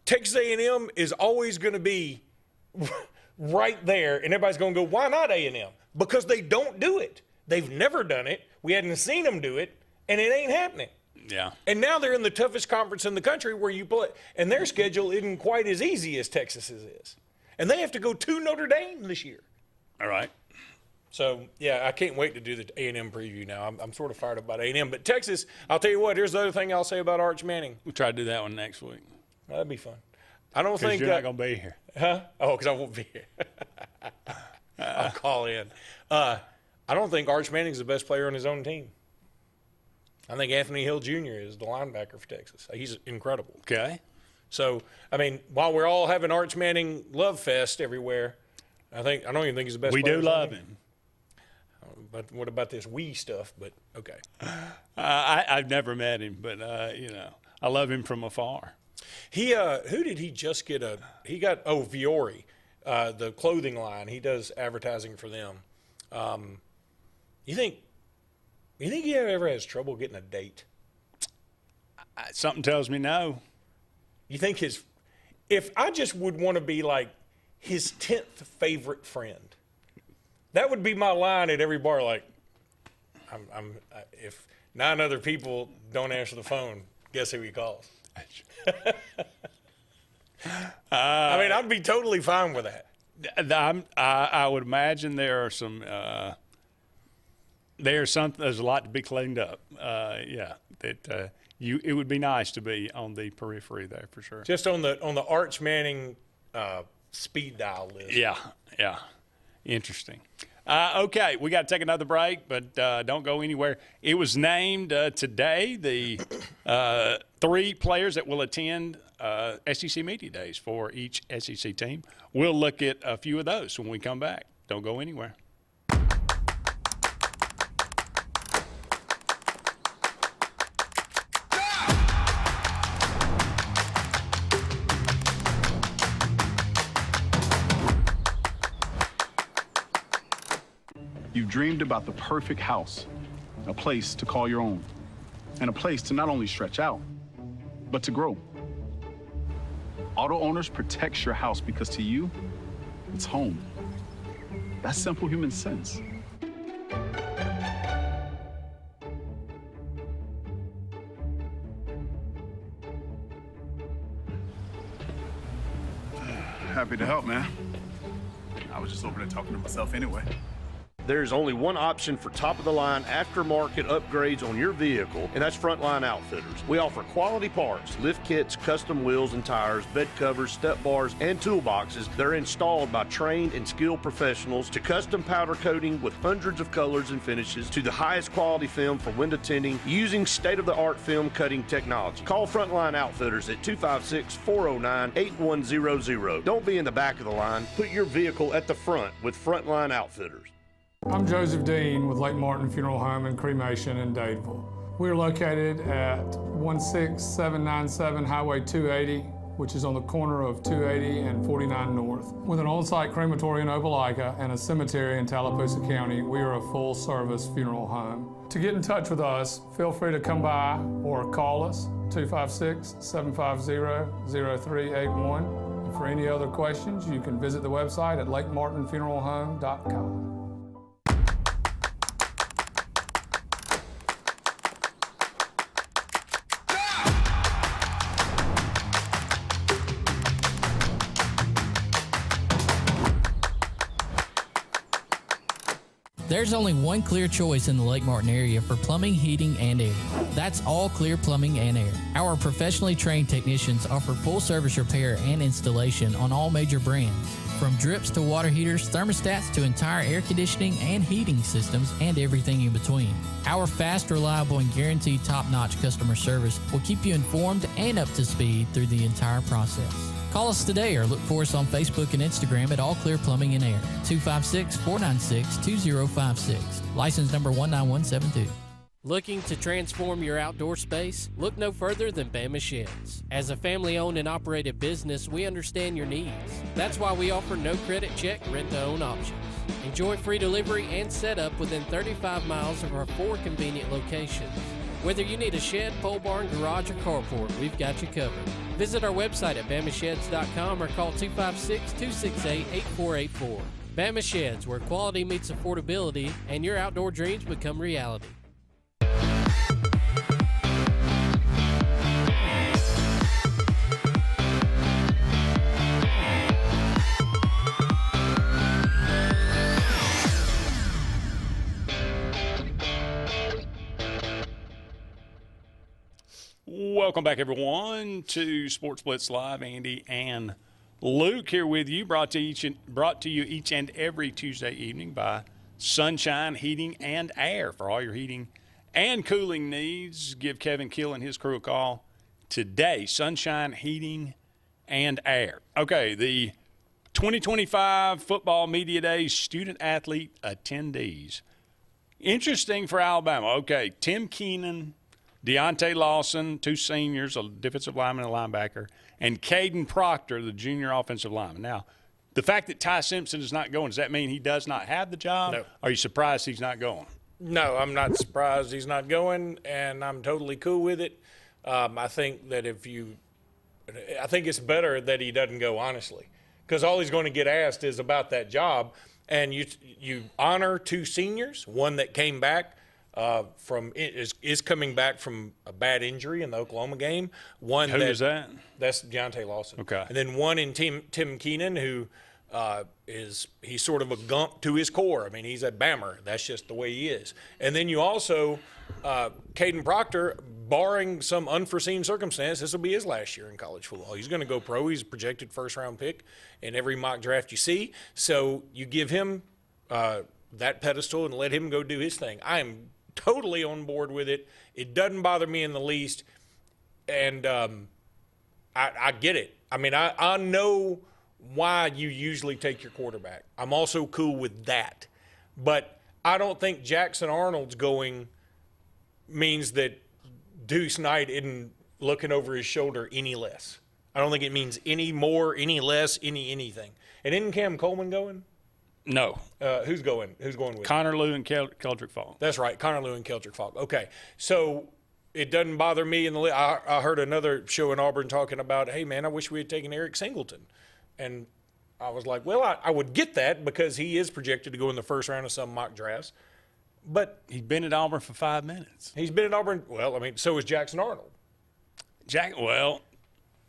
Texas A&M is always going to be right there, and everybody's going to go, why not A&M? Because they don't do it. They've never done it. We hadn't seen them do it, and it ain't happening. Yeah. And now they're in the toughest conference in the country where you play, and their schedule isn't quite as easy as Texas's is. And they have to go to Notre Dame this year. All right. So, yeah, I can't wait to do the A&M preview now. I'm sort of fired up about A&M. But Texas, I'll tell you what, here's the other thing I'll say about Arch Manning. We'll try to do that one next week. That'd be fun. I don't think you're not going to be here. Huh? Oh, because I won't be here. I'll call in. I don't think Arch Manning's the best player on his own team. I think Anthony Hill Jr. is the linebacker for Texas. He's incredible. Okay. So, I mean, while we're all having Arch Manning love fest everywhere, I don't even think he's the best player. We do love him. But what about this we stuff? But, okay. I've never met him, but, I love him from afar. Who did he just get Viore, the clothing line. He does advertising for them. You think he ever has trouble getting a date? Something tells me no. You think if I just would want to be like his 10th favorite friend, that would be my line at every bar. Like, if 9 other people don't answer the phone, guess who he calls? I mean, I'd be totally fine with that. I would imagine there's a lot to be cleaned up. It would be nice to be on the periphery there for sure. Just on the Arch Manning speed dial list. Yeah. Interesting. Okay, we got to take another break, but don't go anywhere. It was named today the 3 players that will attend SEC Media Days for each SEC team. We'll look at a few of those when we come back. Don't go anywhere. You've dreamed about the perfect house, a place to call your own, and a place to not only stretch out, but to grow. Auto Owners protects your house because to you, it's home. That's simple human sense. Happy to help, man. I was just over there talking to myself anyway. There's only one option for top-of-the-line aftermarket upgrades on your vehicle, and that's Frontline Outfitters. We offer quality parts, lift kits, custom wheels and tires, bed covers, step bars, and toolboxes that are installed by trained and skilled professionals, to custom powder coating with hundreds of colors and finishes, to the highest quality film for window tinting using state-of-the-art film cutting technology. Call Frontline Outfitters at 256-409-8100. Don't be in the back of the line. Put your vehicle at the front with Frontline Outfitters. I'm Joseph Dean with Lake Martin Funeral Home and Cremation in Dadeville. We're located at 16797 Highway 280, which is on the corner of 280 and 49 North. With an on-site crematory in Opelika and a cemetery in Tallapoosa County, we are a full-service funeral home. To get in touch with us, feel free to come by or call us, 256-750-0381. And for any other questions, you can visit the website at lakemartinfuneralhome.com. There's only one clear choice in the Lake Martin area for plumbing, heating, and air. That's All Clear Plumbing and Air. Our professionally trained technicians offer full service repair and installation on all major brands. From drips to water heaters, thermostats to entire air conditioning and heating systems, and everything in between. Our fast, reliable, and guaranteed top-notch customer service will keep you informed and up to speed through the entire process. Call us today or look for us on Facebook and Instagram at All Clear Plumbing and Air, 256-496-2056. License number 19172. Looking to transform your outdoor space? Look no further than Bama Sheds. As a family-owned and operated business, we understand your needs. That's why we offer no credit check rent-to-own options. Enjoy free delivery and setup within 35 miles of our 4 convenient locations. Whether you need a shed, pole barn, garage, or carport, we've got you covered. Visit our website at bamasheds.com or call 256-268-8484. Bama Sheds, where quality meets affordability and your outdoor dreams become reality. Welcome back, everyone, to Sports Blitz Live. Andy and Luke here with you, brought to you each and every Tuesday evening by Sunshine Heating and Air. For all your heating and cooling needs, give Kevin Kill and his crew a call today. Sunshine Heating and Air. Okay, the 2025 Football Media Days student-athlete attendees. Interesting for Alabama. Okay, Tim Keenan, Deontay Lawson, 2 seniors, a defensive lineman and a linebacker, and Caden Proctor, the junior offensive lineman. Now, the fact that Ty Simpson is not going, does that mean he does not have the job? No. Are you surprised he's not going? No, I'm not surprised he's not going, and I'm totally cool with it. I think that I think it's better that he doesn't go, honestly, because all he's going to get asked is about that job, and you honor 2 seniors, one that came back is coming back from a bad injury in the Oklahoma game. Who is that? That's Deontay Lawson. Okay. And then one in Tim Keenan, who he's sort of a gump to his core. I mean, he's a Bammer. That's just the way he is. And then you also, Caden Proctor, barring some unforeseen circumstance, this will be his last year in college football. He's going to go pro. He's a projected first-round pick in every mock draft you see. So you give him that pedestal and let him go do his thing. I am totally on board with it. It doesn't bother me in the least, and I get it. I mean, I know why you usually take your quarterback. I'm also cool with that, but I don't think Jackson Arnold's going means that Deuce Knight isn't looking over his shoulder any less. I don't think it means any more, any less, anything. And isn't Cam Coleman going? No. Who's going? Who's going with Connor Lew and Keldrick Falk. That's right, Connor Lew and Keldrick Falk. Okay, so it doesn't bother me. I heard another show in Auburn talking about, hey, man, I wish we had taken Eric Singleton. And I was like, well, I would get that because he is projected to go in the first round of some mock drafts. But he's been at Auburn for 5 minutes. He's been at Auburn. Well, I mean, so is Jackson Arnold. Well,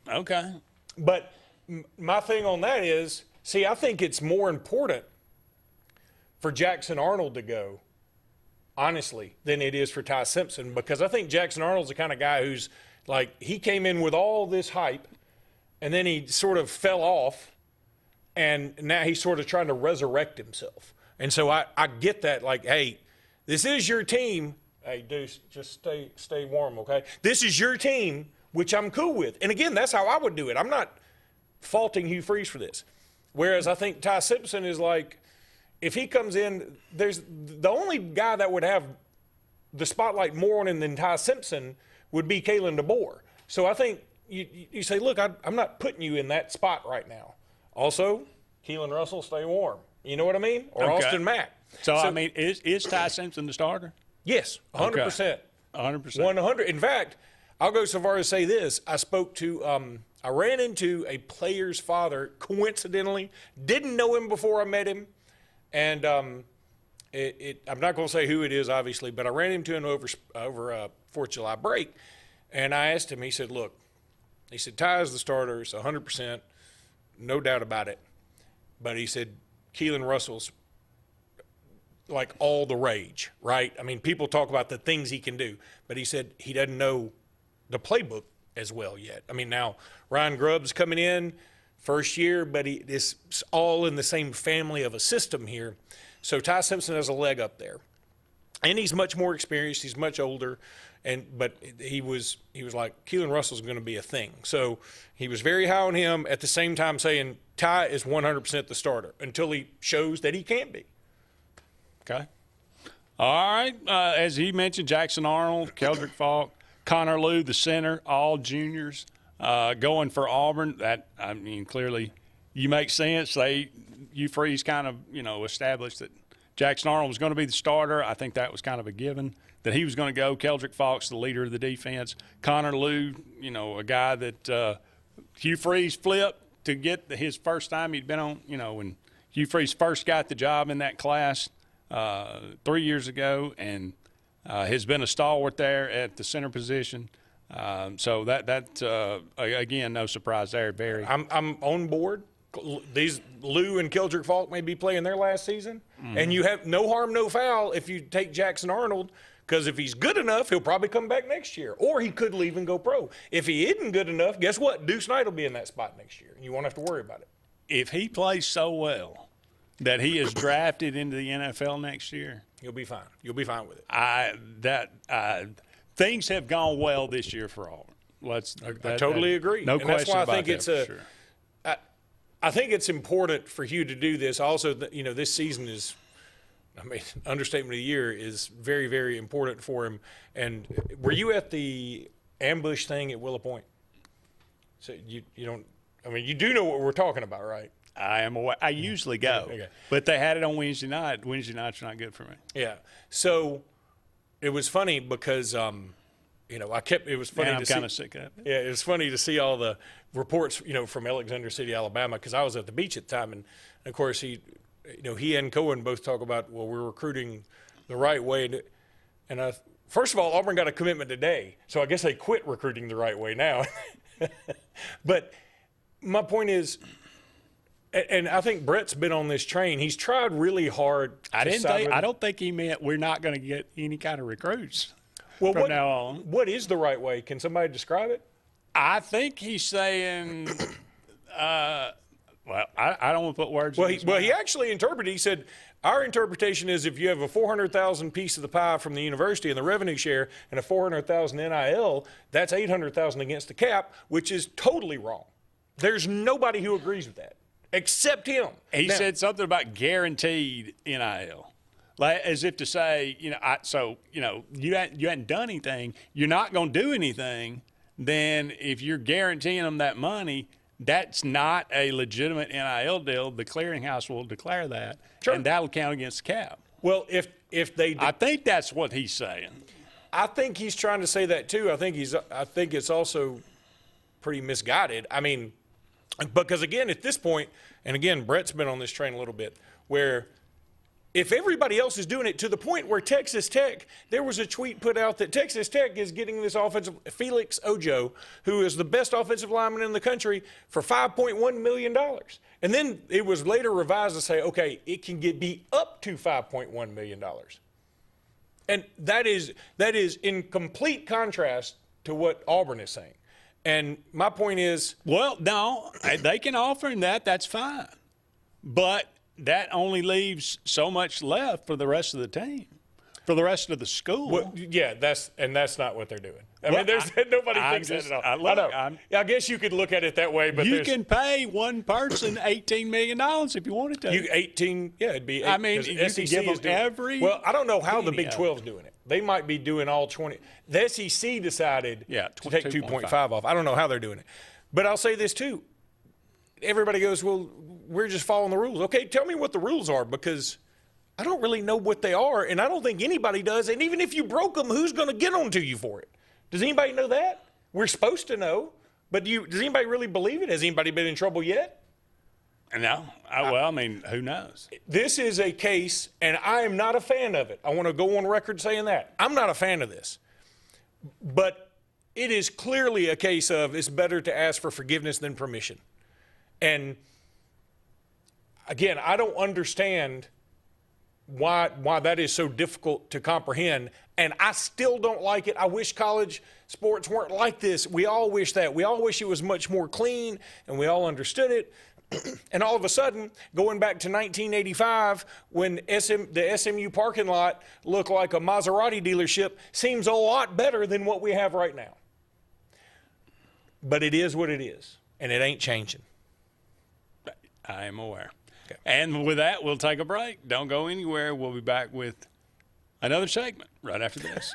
okay. But my thing on that is, see, I think it's more important for Jackson Arnold to go, honestly, than it is for Ty Simpson, because I think Jackson Arnold's the kind of guy who's like, he came in with all this hype, and then he sort of fell off, and now he's sort of trying to resurrect himself. And so I get that, like, hey, this is your team. Hey, Deuce, just stay warm, okay? This is your team, which I'm cool with. And again, that's how I would do it. I'm not faulting Hugh Freeze for this. Whereas I think Ty Simpson is like, if he comes in, there's the only guy that would have the spotlight more on him than Ty Simpson would be Kalen DeBoer. So I think you say, look, I'm not putting you in that spot right now. Also, Keelan Russell, stay warm. You know what I mean? Or Okay. Austin Mack. So, I mean, is Ty Simpson the starter? Yes, 100%. Okay. 100%. 100. In fact, I'll go so far as to say this. I ran into a player's father, coincidentally. Didn't know him before I met him. And I'm not going to say who it is, obviously, but I ran into him over 4th of July break. And I asked him, he said, Ty is the starter. It's 100%, no doubt about it. But he said, Keelan Russell's like all the rage, right? I mean, people talk about the things he can do, but he said he doesn't know the playbook as well yet. I mean, now Ryan Grubb's coming in first year, but it's all in the same family of a system here. So Ty Simpson has a leg up there. And he's much more experienced. He's much older. But he was like, Keelan Russell's going to be a thing. So he was very high on him, at the same time saying Ty is 100% the starter until he shows that he can't be. Okay. All right. As he mentioned, Jackson Arnold, Keldrick Falk, Connor Lew, the center, all juniors, going for Auburn. That, I mean, clearly you make sense. Hugh Freeze kind of, established that Jackson Arnold was going to be the starter. I think that was kind of a given that he was going to go. Keldrick Falk's the leader of the defense. Connor Lew, a guy that Hugh Freeze flipped to get his first time he'd been on, when Hugh Freeze first got the job in that class 3 years ago, and has been a stalwart there at the center position. So that again, no surprise there, Barry. I'm on board. These Lew and Keldrick Falk may be playing their last season, and you have no harm, no foul if you take Jackson Arnold, because if he's good enough, he'll probably come back next year, or he could leave and go pro. If he isn't good enough, guess what? Deuce Knight will be in that spot next year, and you won't have to worry about it. If he plays so well that he is drafted into the NFL next year, you'll be fine. You'll be fine with it. Things have gone well this year for Auburn. I totally agree. No question about that. That's why I think I think it's important for Hugh to do this. Also, this season is, understatement of the year is very, very important for him. And were you at the ambush thing at Willow Point? So you don't. You do know what we're talking about, right? I am aware. I usually go, but they had it on Wednesday night. Wednesday night's not good for me. Yeah. So it was funny because, it was funny I'm to see. kind of sick of it. Yeah, it was funny to see all the reports, from Alexander City, Alabama, because I was at the beach at the time, and of course he and Cohen both talk about, well, we're recruiting the right way, and first of all, Auburn got a commitment today, so I guess they quit recruiting the right way now. But my point is, and I think Brett's been on this train. He's tried really hard. I don't think he meant we're not going to get any kind of recruits. Well, from now on. What is the right way? Can somebody describe it? I think he's saying, I don't want to put words in his mouth. He actually interpreted. He said, our interpretation is if you have a $400,000 piece of the pie from the university and the revenue share and a $400,000 NIL, that's $800,000 against the cap, which is totally wrong. There's nobody who agrees with that except him. He said something about guaranteed NIL. Like, as if to say, you hadn't done anything, you're not going to do anything, then if you're guaranteeing them that money, that's not a legitimate NIL deal. The clearinghouse will declare that, and that'll count against the cap. Well, if they I think that's what he's saying. I think he's trying to say that too. I think it's also pretty misguided. Because again, at this point, and again, Brett's been on this train a little bit, where if everybody else is doing it to the point where Texas Tech, there was a tweet put out that Texas Tech is getting this offensive, Felix Ojo, who is the best offensive lineman in the country, for $5.1 million. And then it was later revised to say, okay, it can be up to $5.1 million. And that is in complete contrast to what Auburn is saying. And my point is, well, no, they can offer him that. That's fine. But that only leaves so much left for the rest of the team, for the rest of the school. Well, yeah, that's not what they're doing. Nobody thinks that at all. I guess you could look at it that way, but you can pay one person $18 million if you wanted to. It'd be. You can give them every. Well, I don't know how the Big 12's doing it. They might be doing all 20. The SEC decided to take 2.5 off. I don't know how they're doing it, but I'll say this too. Everybody goes, well, we're just following the rules. Okay, tell me what the rules are, because I don't really know what they are, and I don't think anybody does. And even if you broke them, who's going to get on to you for it? Does anybody know that? We're supposed to know, but does anybody really believe it? Has anybody been in trouble yet? No. Who knows? This is a case, and I am not a fan of it. I want to go on record saying that. I'm not a fan of this. But it is clearly a case of it's better to ask for forgiveness than permission. And again, I don't understand why that is so difficult to comprehend, and I still don't like it. I wish college sports weren't like this. We all wish that. We all wish it was much more clean, and we all understood it. And all of a sudden, going back to 1985, when the SMU parking lot looked like a Maserati dealership, seems a lot better than what we have right now. But it is what it is, and it ain't changing. I am aware. Okay. And with that, we'll take a break. Don't go anywhere. We'll be back with another segment right after this.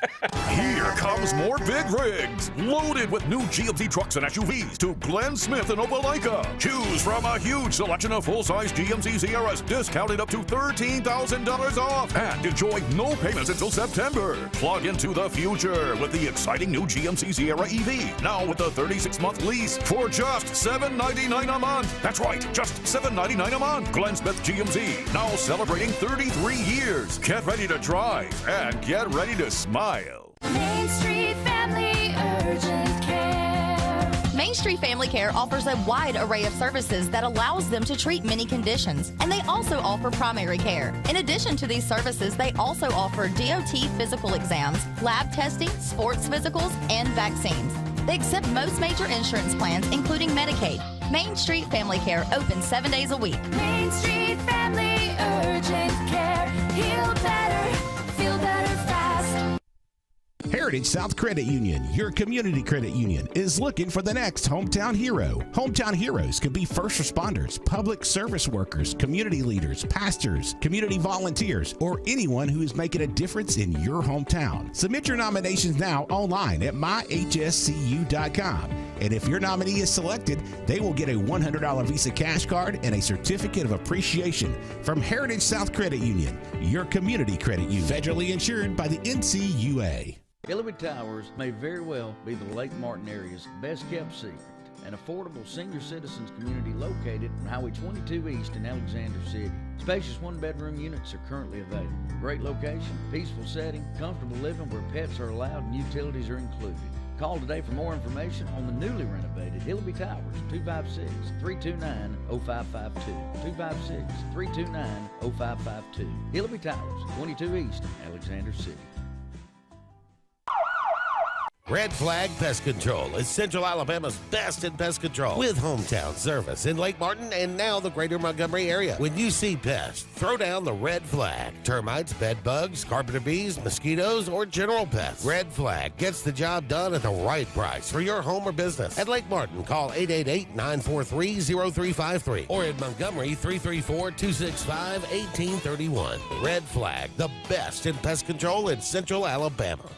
Here comes more big rigs, loaded with new GMC trucks and SUVs to Glenn Smith in Opelika. Choose from a huge selection of full-size GMC Sierras, discounted up to $13,000 off, and enjoy no payments until September. Plug into the future with the exciting new GMC Sierra EV, now with a 36-month lease for just $799 a month. That's right, just $799 a month. Glenn Smith GMC, now celebrating 33 years. Get ready to drive and get ready to smile. Main Street Family Urgent Care. Main Street Family Care offers a wide array of services that allows them to treat many conditions, and they also offer primary care. In addition to these services, they also offer DOT physical exams, lab testing, sports physicals, and vaccines. They accept most major insurance plans, including Medicaid. Main Street Family Care, open 7 days a week. Main Street Family Urgent Care. Heal better, feel better fast. Heritage South Credit Union, your community credit union, is looking for the next hometown hero. Hometown heroes could be first responders, public service workers, community leaders, pastors, community volunteers, or anyone who is making a difference in your hometown. Submit your nominations now online at myhscu.com. And if your nominee is selected, they will get a $100 Visa cash card and a certificate of appreciation from Heritage South Credit Union, your community credit union, federally insured by the NCUA. Hillary Towers may very well be the Lake Martin area's best kept secret. An affordable senior citizens community located on Highway 22 East in Alexander City. Spacious one-bedroom units are currently available. Great location, peaceful setting, comfortable living where pets are allowed and utilities are included. Call today for more information on the newly renovated Hillary Towers, 256-329-0552. 256-329-0552. Hillary Towers, 22 East, Alexander City. Red Flag Pest Control is Central Alabama's best in pest control, with hometown service in Lake Martin and now the greater Montgomery area. When you see pests, throw down the red flag. Termites, bed bugs, carpenter bees, mosquitoes, or general pests. Red Flag gets the job done at the right price for your home or business. At Lake Martin, call 888-943-0353 or in Montgomery, 334-265-1831. Red Flag, the best in pest control in Central Alabama.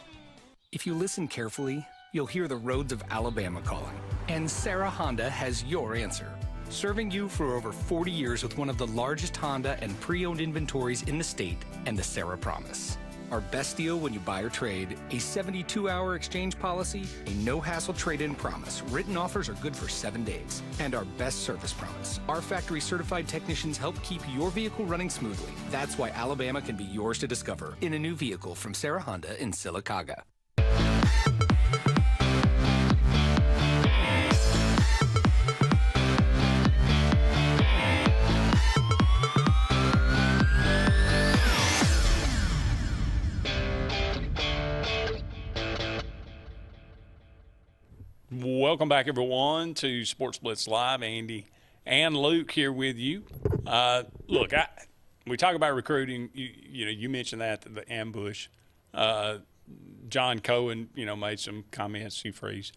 If you listen carefully, you'll hear the roads of Alabama calling. And Sarah Honda has your answer. Serving you for over 40 years with one of the largest Honda and pre-owned inventories in the state, and the Sarah Promise. Our best deal when you buy or trade, a 72-hour exchange policy, a no-hassle trade-in promise. Written offers are good for 7 days. And our best service promise. Our factory-certified technicians help keep your vehicle running smoothly. That's why Alabama can be yours to discover in a new vehicle from Sarah Honda in Sylacauga. Welcome back, everyone, to Sports Blitz Live. Andy and Luke here with you. Look, we talk about recruiting. You mentioned that, the ambush. John Cohen, made some comments. Hugh Freeze.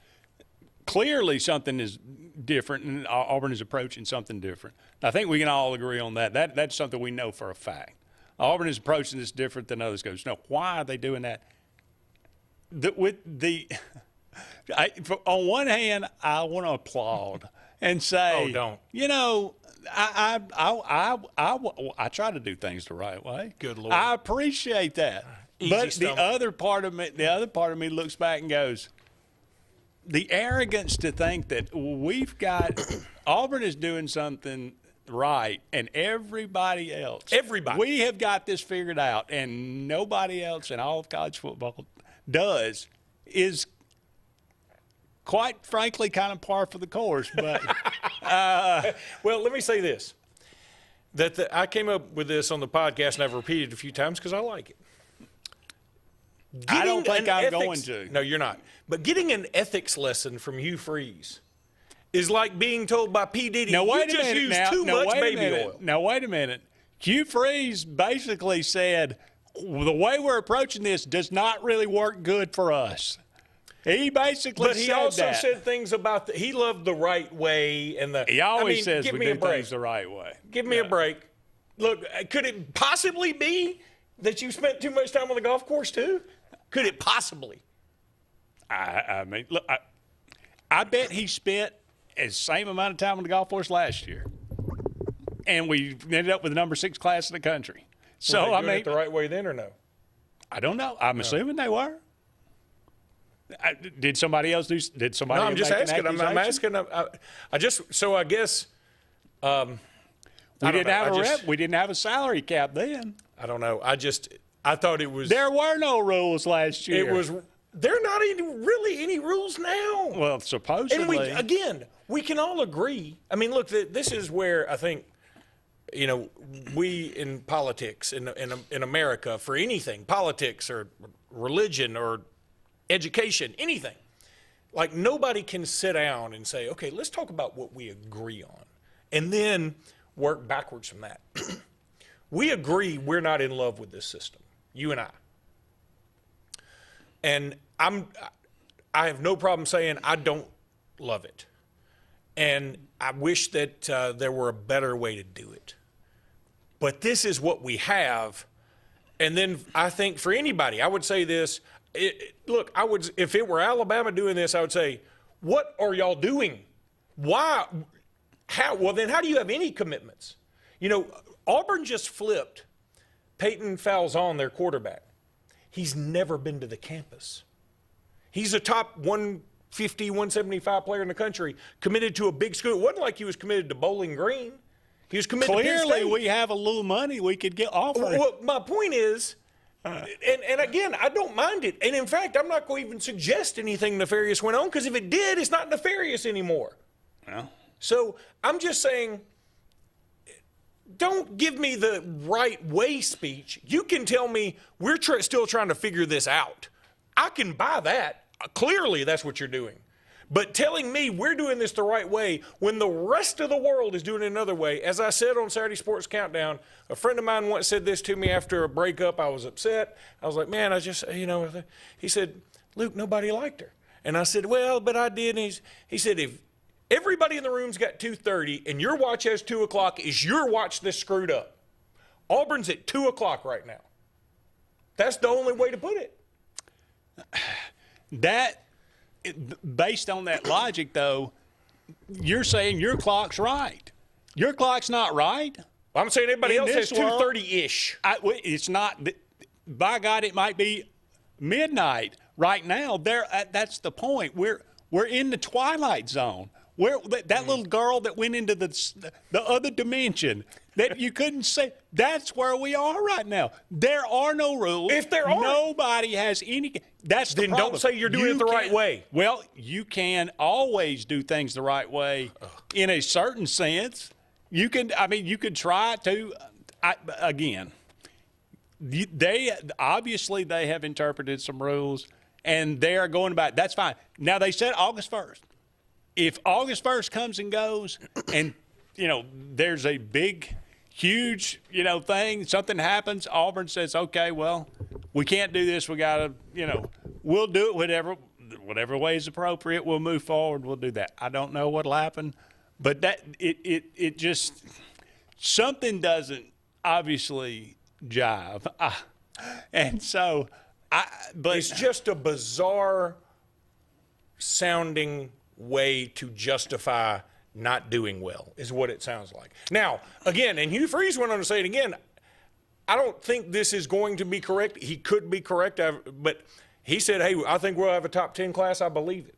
Clearly, something is different, and Auburn is approaching something different. I think we can all agree on that. That's something we know for a fact. Auburn is approaching this different than others goes. Now, why are they doing that? On one hand, I want to applaud and say, "Oh, don't." I try to do things the right way. Good Lord, I appreciate that. But the other part of me looks back and goes, the arrogance to think that we've got Auburn is doing something right, and everybody else, we have got this figured out, and nobody else in all of college football does, is quite frankly kind of par for the course. But well, let me say this: I came up with this on the podcast, and I've repeated it a few times because I like it. I don't think I'm going to. No, you're not. But getting an ethics lesson from Hugh Freeze is like being told by P. Diddy, Now, wait you a just minute. use too much baby oil. Now, wait a minute. Hugh Freeze basically said, the way we're approaching this does not really work good for us. He basically But he said also that. said things about he loved the right way. He always says give we me do a break. things the right way. Give me a break. Look, could it possibly be that you spent too much time on the golf course too? Could it possibly? I mean, look, I bet he spent the same amount of time on the golf course last year, and we ended up with the number 6 class in the country. So were they I doing mean, it the right way then or no? I don't know. I'm assuming they were. Did somebody else do? Did somebody? No, I'm just make asking. an I'm accusation? asking. I just so I guess. We didn't have a salary cap then. I don't know. I thought it was. There were no rules last year. It was. There are not really any rules now. Well, supposedly. And we can all agree. I mean, look, this is where I think, we in politics in America for anything, politics or religion or education, anything, like nobody can sit down and say, okay, let's talk about what we agree on, and then work backwards from that. We agree we're not in love with this system, you and I. And I have no problem saying I don't love it. And I wish that there were a better way to do it. But this is what we have. And then I think for anybody, I would say this. Look, if it were Alabama doing this, I would say, what are y'all doing? Why? How? Well, then how do you have any commitments? Auburn just flipped Peyton Falzon, their quarterback. He's never been to the campus. He's a top 150, 175 player in the country, committed to a big school. It wasn't like he was committed to Bowling Green. He was committed to Penn State. Clearly, we have a little money we could get offered. Well, my point is, and again, I don't mind it. And in fact, I'm not going to even suggest anything nefarious went on, because if it did, it's not nefarious anymore. Well. So I'm just saying, don't give me the right way speech. You can tell me we're still trying to figure this out. I can buy that. Clearly, that's what you're doing. But telling me we're doing this the right way when the rest of the world is doing it another way, as I said on Saturday Sports Countdown, a friend of mine once said this to me after a breakup. I was upset. I was like, man, he said, Luke, nobody liked her. And I said, well, but I did. And he said, if everybody in the room's got 2:30 and your watch has 2 o'clock, is your watch this screwed up? Auburn's at 2 o'clock right now. That's the only way to put it. Based on that logic, though, you're saying your clock's right. Your clock's not right. I'm saying everybody else has 2:30-ish. It's not. By God, it might be midnight right now. That's the point. We're in the twilight zone. That little girl that went into the other dimension that you couldn't say, that's where we are right now. There are no rules. If there are, nobody has any. That's the then problem. don't say you're doing it the right way. Well, you can always do things the right way in a certain sense. You could try to. Again, they obviously they have interpreted some rules and they are going about it. That's fine. Now they said August 1st. If August 1st comes and goes and, there's a big, huge, thing, something happens, Auburn says, okay, well, we can't do this. We got to, we'll do it whatever way is appropriate. We'll move forward. We'll do that. I don't know what'll happen, but it just, something doesn't obviously jive. And so, but it's just a bizarre sounding way to justify not doing well is what it sounds like. Now, again, and Hugh Freeze went on to say it again, I don't think this is going to be correct. He could be correct, but he said, hey, I think we'll have a top 10 class. I believe it.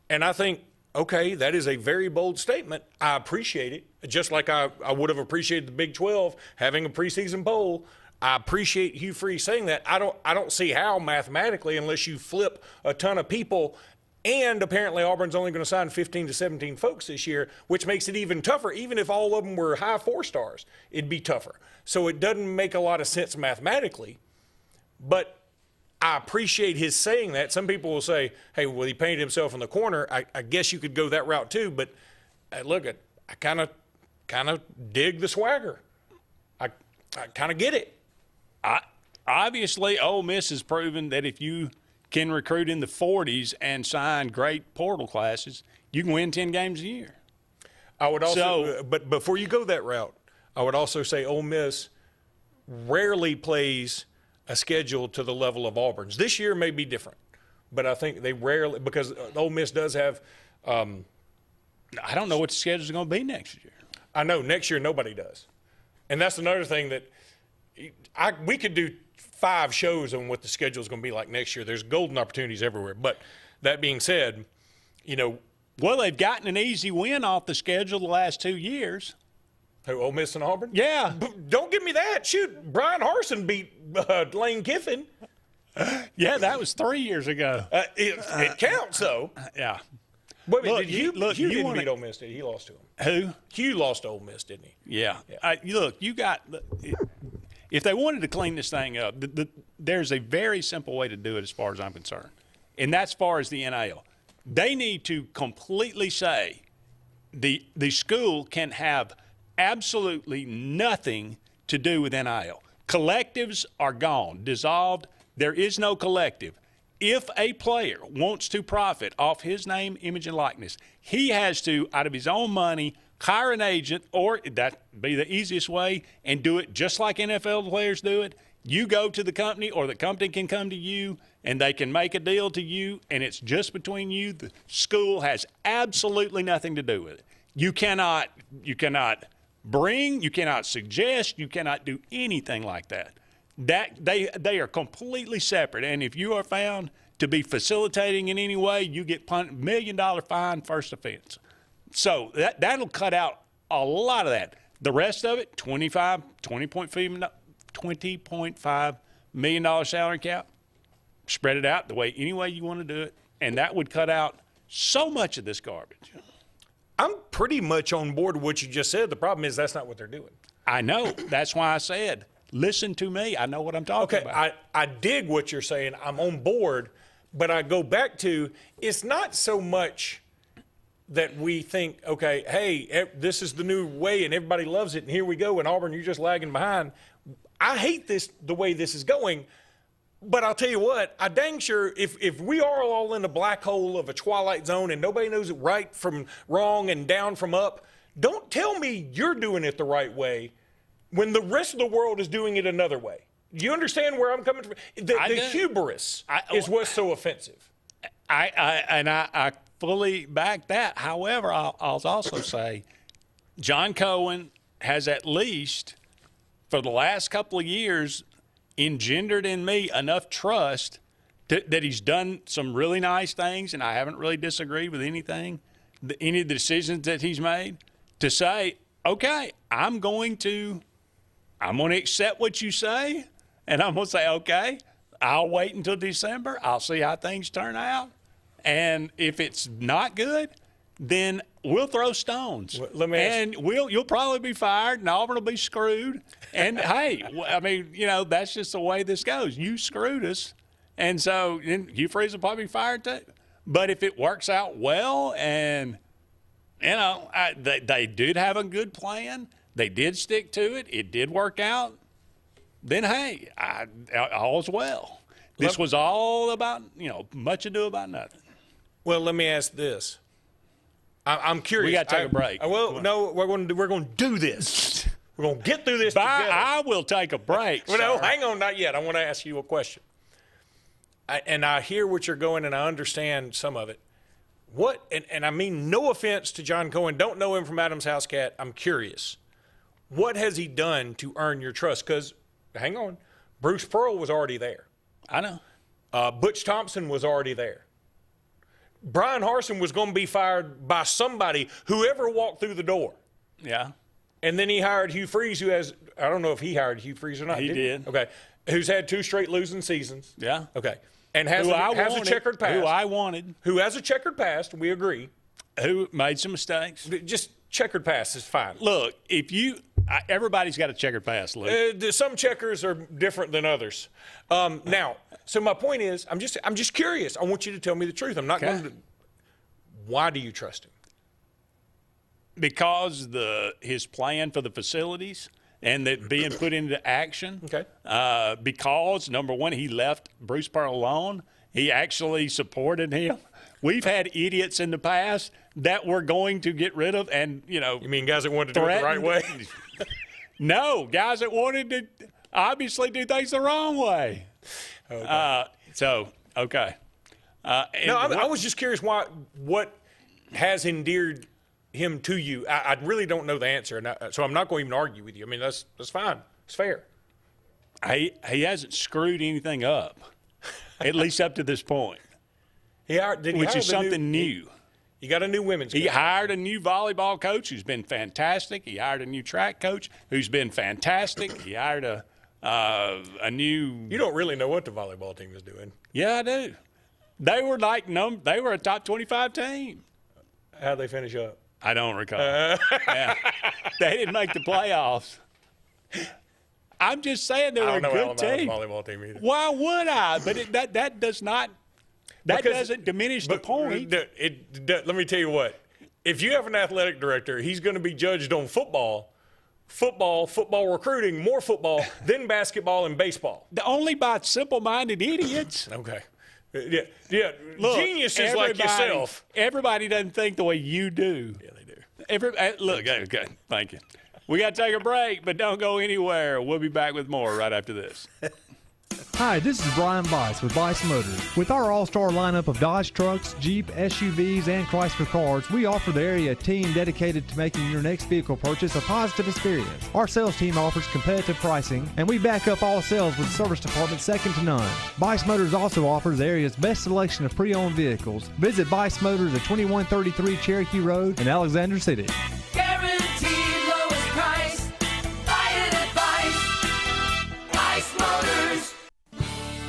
And I think, okay, that is a very bold statement. I appreciate it. Just like I would have appreciated the Big 12 having a preseason bowl. I appreciate Hugh Freeze saying that. I don't see how mathematically, unless you flip a ton of people. And apparently Auburn's only going to sign 15 to 17 folks this year, which makes it even tougher. Even if all of them were high 4 stars, it'd be tougher. So it doesn't make a lot of sense mathematically. But I appreciate his saying that. Some people will say, hey, well, he painted himself in the corner. I guess you could go that route too. But look, I kind of dig the swagger. I kind of get it. Obviously, Ole Miss has proven that if you can recruit in the 40s and sign great portal classes, you can win 10 games a year. I would also, but before you go that route, I would also say Ole Miss rarely plays a schedule to the level of Auburn's. This year may be different, but I think they rarely, because Ole Miss does have I don't know what the schedule is going to be next year. I know next year nobody does, and that's another thing that we could do 5 shows on what the schedule is going to be like next year. There's golden opportunities everywhere. But that being said, well, they've gotten an easy win off the schedule the last 2 years. Who, Ole Miss and Auburn? Yeah. Don't give me that. Shoot, Brian Harsin beat Lane Kiffin. Yeah, that was 3 years ago. It counts, though. Yeah. Wait a minute, Hugh didn't beat Ole Miss, did he? He lost to him. Who? Hugh lost to Ole Miss, didn't he? Yeah. Look, if they wanted to clean this thing up, there's a very simple way to do it as far as I'm concerned, and that's as far as the NIL. They need to completely say the school can have absolutely nothing to do with NIL. Collectives are gone, dissolved. There is no collective. If a player wants to profit off his name, image, and likeness, he has to, out of his own money, hire an agent, or that be the easiest way, and do it just like NFL players do it. You go to the company, or the company can come to you, and they can make a deal to you, and it's just between you. The school has absolutely nothing to do with it. You cannot bring, you cannot suggest, you cannot do anything like that. They are completely separate, and if you are found to be facilitating in any way, you get $1 million fine, first offense. So that'll cut out a lot of that. The rest of it, $20.5 million salary cap. Spread it out any way you want to do it, and that would cut out so much of this garbage. I'm pretty much on board with what you just said. The problem is that's not what they're doing. I know. That's why I said, listen to me. I know what I'm talking about. I dig what you're saying. I'm on board, but I go back to it's not so much that we think, okay, hey, this is the new way and everybody loves it, and here we go, and Auburn, you're just lagging behind. I hate the way this is going. But I'll tell you what, I dang sure if we are all in a black hole of a twilight zone and nobody knows it right from wrong and down from up, don't tell me you're doing it the right way when the rest of the world is doing it another way. Do you understand where I'm coming from? The hubris is what's so offensive. I fully back that. However, I'll also say John Cohen has at least, for the last couple of years, engendered in me enough trust that he's done some really nice things, and I haven't really disagreed with anything, any of the decisions that he's made, to say, okay, I'm going to accept what you say, and I'm going to say, okay, I'll wait until December. I'll see how things turn out. And if it's not good, then we'll throw stones. You'll probably be fired, and Auburn will be screwed. And, hey, I mean, that's just the way this goes. You screwed us, and so Hugh Freeze will probably be fired too. But if it works out well and, they did have a good plan, they did stick to it, it did work out, then, hey, all's well. This was all about, much ado about nothing. Well, let me ask this. I'm curious. We got to take a break. No, we're going to do this. We're going to get through this together. I will take a break. Well, no, hang on, not yet. I want to ask you a question. I hear what you're going, and I understand some of it. And I mean no offense to John Cohen. Don't know him from Adam's House Cat. I'm curious. What has he done to earn your trust? Because, hang on, Bruce Pearl was already there. I know. Butch Thompson was already there. Brian Harsin was going to be fired by somebody, whoever walked through the door. Yeah. And then he hired Hugh Freeze, I don't know if he hired Hugh Freeze or not. He did. Okay. Who's had 2 straight losing seasons. Yeah. Okay. And has a checkered past. Who I wanted. Who has a checkered past, we agree. Who made some mistakes. Just checkered past is fine. Look, everybody's got a checkered past, Luke. Some checkers are different than others. Now, so my point is, I'm just curious. I want you to tell me the truth. I'm not going to. Why do you trust him? because his plan for the facilities and that being put into action. Okay. Because, number one, he left Bruce Pearl alone. He actually supported him. We've had idiots in the past that we're going to get rid of, and, you mean guys that wanted to do it the right way? No, guys that wanted to obviously do things the wrong way. Okay. Okay. I was just curious what has endeared him to you. I really don't know the answer, so I'm not going to even argue with you. I mean, that's fine. It's fair. He hasn't screwed anything up, at least up to this point. Which is something new. He got a new women's coach. He hired a new volleyball coach who's been fantastic. He hired a new track coach who's been fantastic. He hired a new. You don't really know what the volleyball team is doing. Yeah, I do. They were they were a top 25 team. How'd they finish up? I don't recall. Yeah. They didn't make the playoffs. I'm just saying they were a good team. Volleyball team either. Why would I? But that does not. That doesn't diminish the point. Let me tell you what. If you have an athletic director, he's going to be judged on football recruiting, more football, then basketball and baseball. Only by simple-minded idiots. Okay. Yeah. Look, geniuses like yourself. Everybody doesn't think the way you do. Yeah, they do. Look, okay. Thank you. We got to take a break, but don't go anywhere. We'll be back with more right after this. Hi, this is Brian Bice with Bice Motors. With our all-star lineup of Dodge trucks, Jeep, SUVs, and Chrysler cars, we offer the area a team dedicated to making your next vehicle purchase a positive experience. Our sales team offers competitive pricing, and we back up all sales with a service department second to none. Bice Motors also offers the area's best selection of pre-owned vehicles. Visit Bice Motors at 2133 Cherokee Road in Alexander City. Guaranteed lowest price. Buy it at Bice Motors.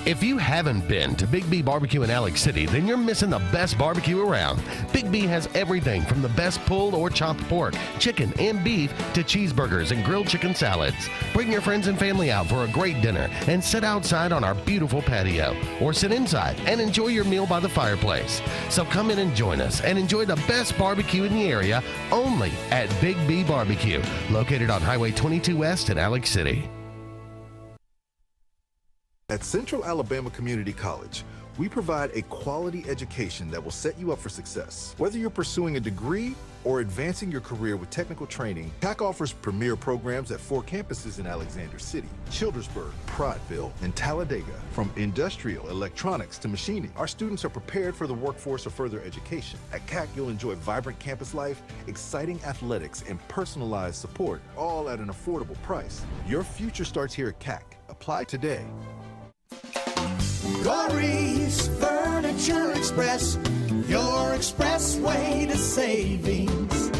If you haven't been to Big B Barbecue in Alex City, then you're missing the best barbecue around. Big B has everything from the best pulled or chopped pork, chicken, and beef to cheeseburgers and grilled chicken salads. Bring your friends and family out for a great dinner and sit outside on our beautiful patio or sit inside and enjoy your meal by the fireplace. So come in and join us and enjoy the best barbecue in the area only at Big B Barbecue, located on Highway 22 West in Alex City. At Central Alabama Community College, we provide a quality education that will set you up for success. Whether you're pursuing a degree or advancing your career with technical training, CAC offers premier programs at 4 campuses in Alexander City, Childersburg, Prattville, and Talladega. From industrial, electronics to machining, our students are prepared for the workforce or further education. At CAC, you'll enjoy vibrant campus life, exciting athletics, and personalized support, all at an affordable price. Your future starts here at CAC. Apply today. Glory's Furniture Express, your expressway to savings.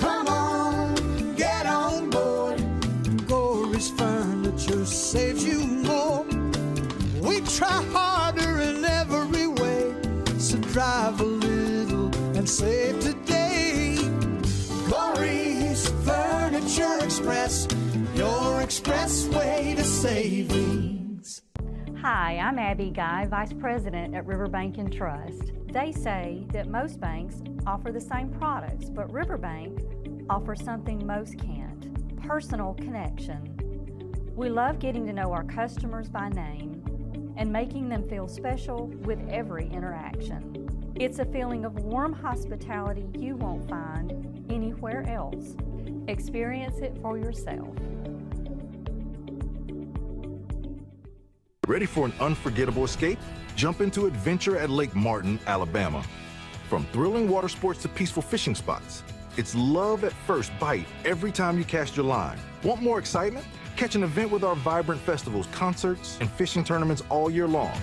Come on, get on board. Glory's Furniture saves you more. We try harder in every way, so drive a little and save today. Glory's Furniture Express, your expressway to savings. Hi, I'm Abby Guy, Vice President at Riverbank and Trust. They say that most banks offer the same products, but Riverbank offers something most can't: personal connection. We love getting to know our customers by name and making them feel special with every interaction. It's a feeling of warm hospitality you won't find anywhere else. Experience it for yourself. Ready for an unforgettable escape? Jump into adventure at Lake Martin, Alabama. From thrilling water sports to peaceful fishing spots, it's love at first bite every time you cast your line. Want more excitement? Catch an event with our vibrant festivals, concerts, and fishing tournaments all year long.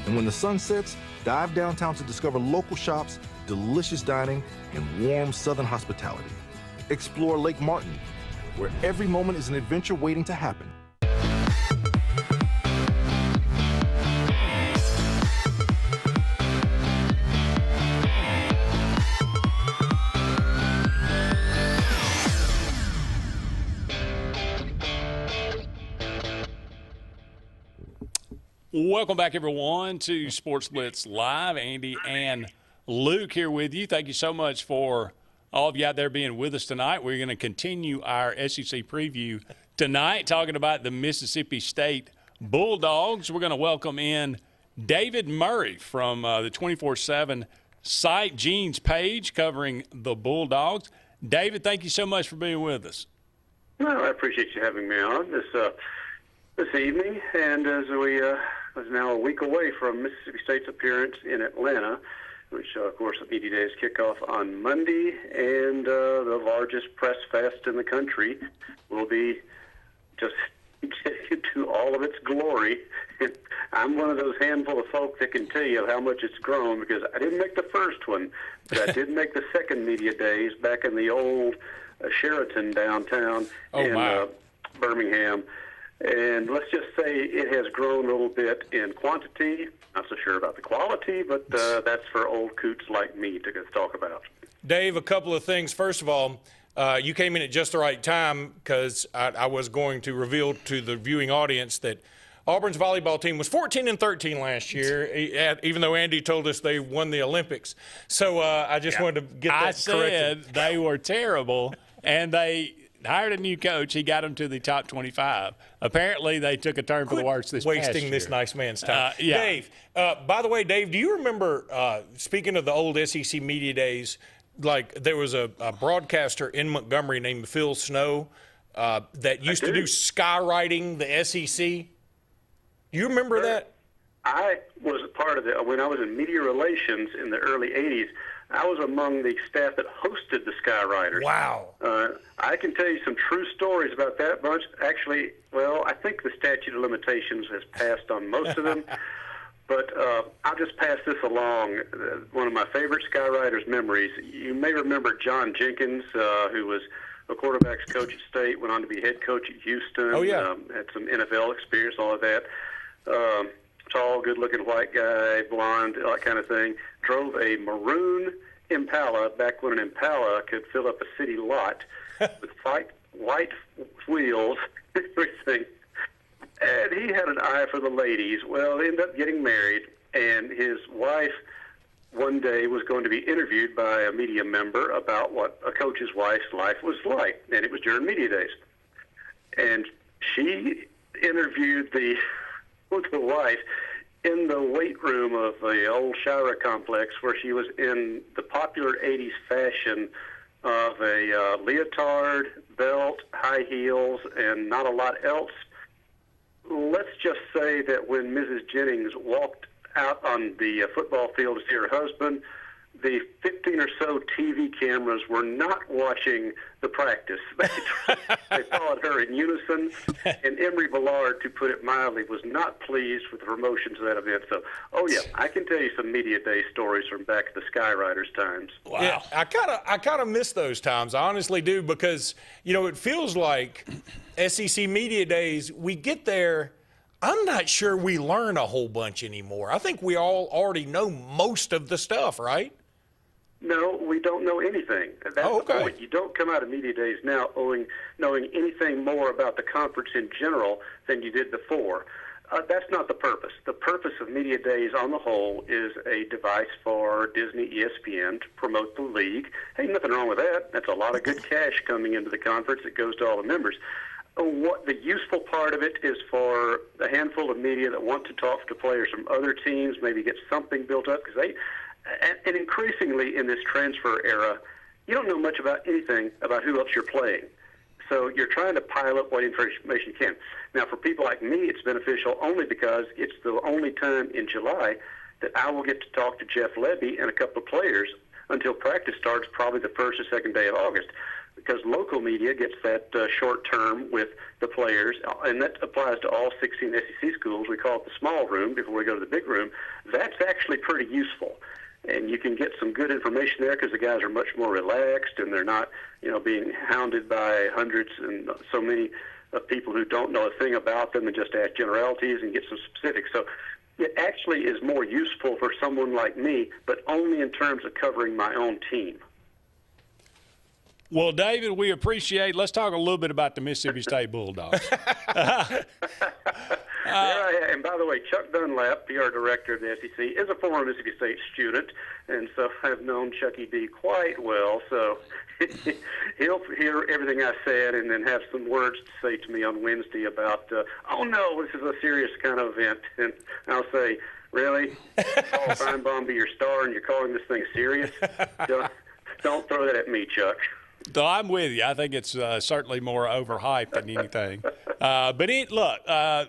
And when the sun sets, dive downtown to discover local shops, delicious dining, and warm southern hospitality. Explore Lake Martin, where every moment is an adventure waiting to happen. Welcome back, everyone, to Sports Blitz Live. Andy and Luke here with you. Thank you so much for all of you out there being with us tonight. We're going to continue our SEC preview tonight, talking about the Mississippi State Bulldogs. We're going to welcome in David Murray from the 24/7 site, Gene's page, covering the Bulldogs. David, thank you so much for being with us. Well, I appreciate you having me on this evening. And as we was now a week away from Mississippi State's appearance in Atlanta, which, of course, the Media Days kick off on Monday, and the largest press fest in the country will be just to all of its glory. I'm one of those handful of folk that can tell you how much it's grown, because I didn't make the first one, but I did make the second Media Days back in the old Sheraton downtown in Birmingham. And let's just say it has grown a little bit in quantity. Not so sure about the quality, but that's for old coots like me to talk about. Dave, a couple of things. First of all, you came in at just the right time, because I was going to reveal to the viewing audience that Auburn's volleyball team was 14-13 last year, even though Andy told us they won the Olympics. So I just wanted to get that corrected. I said they were terrible, and they hired a new coach. He got them to the top 25. Apparently, they took a turn for the worse this past year. Wasting this nice man's time. Yeah. Dave, by the way, Dave, do you remember, speaking of the old SEC Media Days, like there was a broadcaster in Montgomery named Phil Snow that used to do skywriting the SEC? You remember that? I was a part of it when I was in media relations in the early 80s. I was among the staff that hosted the Skywriters. Wow. I can tell you some true stories about that bunch. Actually, well, I think the statute of limitations has passed on most of them. But I'll just pass this along. One of my favorite Skywriters memories, you may remember John Jenkins, who was a quarterback's coach at State, went on to be head coach at Houston. Oh, yeah. Had some NFL experience, all of that. Tall, good-looking white guy, blonde, all that kind of thing. Drove a maroon Impala back when an Impala could fill up a city lot with white wheels, everything. And he had an eye for the ladies. Well, they ended up getting married, and his wife one day was going to be interviewed by a media member about what a coach's wife's life was like, and it was during Media Days. And she interviewed the wife in the weight room of the old Shira complex, where she was in the popular 80s fashion of a leotard, belt, high heels, and not a lot else. Let's just say that when Mrs. Jennings walked out on the football field to see her husband, the 15 or so TV cameras were not watching the practice. They followed her in unison, and Emery Ballard, to put it mildly, was not pleased with the promotions of that event. So, oh yeah, I can tell you some Media Day stories from back at the Skywriters times. Wow. Yeah, I kind of miss those times. I honestly do, because, it feels like SEC Media Days, we get there, I'm not sure we learn a whole bunch anymore. I think we all already know most of the stuff, right? No, we don't know anything. That's the point. You don't come out of Media Days now knowing anything more about the conference in general than you did before. That's not the purpose. The purpose of Media Days on the whole is a device for Disney, ESPN to promote the league. Hey, nothing wrong with that. That's a lot of good cash coming into the conference that goes to all the members. What the useful part of it is for a handful of media that want to talk to players from other teams, maybe get something built up, because and increasingly in this transfer era, you don't know much about anything about who else you're playing. So you're trying to pile up what information you can. Now, for people like me, it's beneficial only because it's the only time in July that I will get to talk to Jeff Levy and a couple of players until practice starts, probably the first or second day of August, because local media gets that short term with the players, and that applies to all 16 SEC schools. We call it the small room before we go to the big room. That's actually pretty useful. And you can get some good information there because the guys are much more relaxed, and they're not, being hounded by hundreds and so many people who don't know a thing about them and just ask generalities and get some specifics. So it actually is more useful for someone like me, but only in terms of covering my own team. Well, David, we appreciate. Let's talk a little bit about the Mississippi State Bulldogs. And by the way, Chuck Dunlap, PR director of the SEC, is a former Mississippi State student, and so I've known Chucky D quite well. So he'll hear everything I said and then have some words to say to me on Wednesday about, oh no, this is a serious kind of event. And I'll say, really? Paul Feinbaum be your star and you're calling this thing serious? Don't throw that at me, Chuck. So I'm with you. I think it's certainly more overhyped than anything. But look, I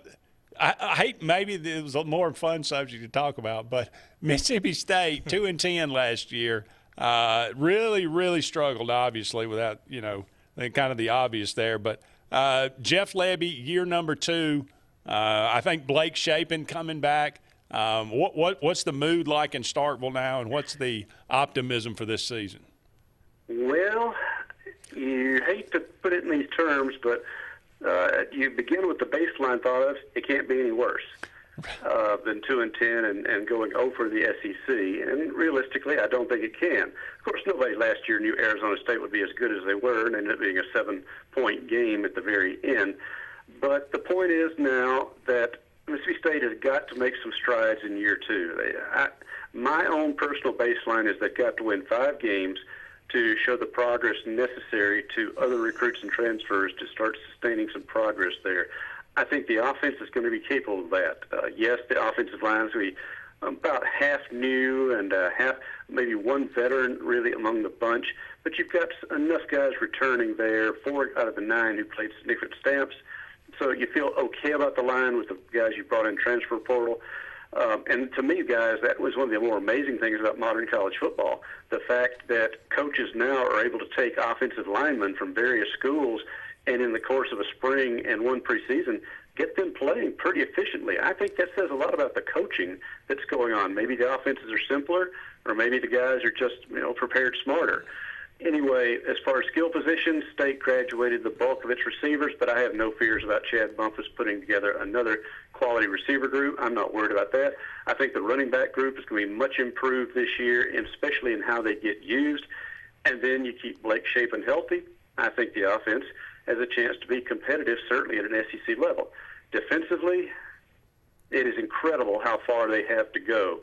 hate, maybe it was a more fun subject to talk about, but Mississippi State 2-10 last year, really struggled, obviously, without kind of the obvious there. But Jeff Lebby, year number 2, I think Blake Shapen coming back. What's the mood like in Starkville now, and what's the optimism for this season? Well, you hate to put it in these terms, but you begin with the baseline thought of it can't be any worse than 2-10 and going over the SEC. And realistically, I don't think it can. Of course, nobody last year knew Arizona State would be as good as they were, and ended up being a 7-point game at the very end. But the point is now that Mississippi State has got to make some strides in year 2. My own personal baseline is they've got to win 5 games to show the progress necessary to other recruits and transfers to start sustaining some progress there. I think the offense is going to be capable of that. Yes, the offensive line is going to be about half new and half, maybe one veteran really among the bunch, but you've got enough guys returning there, 4 out of the 9 who played significant stamps. So you feel okay about the line with the guys you brought in transfer portal. And to me, guys, that was one of the more amazing things about modern college football, the fact that coaches now are able to take offensive linemen from various schools and in the course of a spring and one preseason, get them playing pretty efficiently. I think that says a lot about the coaching that's going on. Maybe the offenses are simpler, or maybe the guys are just prepared smarter. Anyway, as far as skill positions, State graduated the bulk of its receivers, but I have no fears about Chad Bumpus putting together another quality receiver group. I'm not worried about that. I think the running back group is going to be much improved this year, and especially in how they get used. And then you keep Blake Shapen healthy. I think the offense has a chance to be competitive, certainly at an SEC level. Defensively, it is incredible how far they have to go.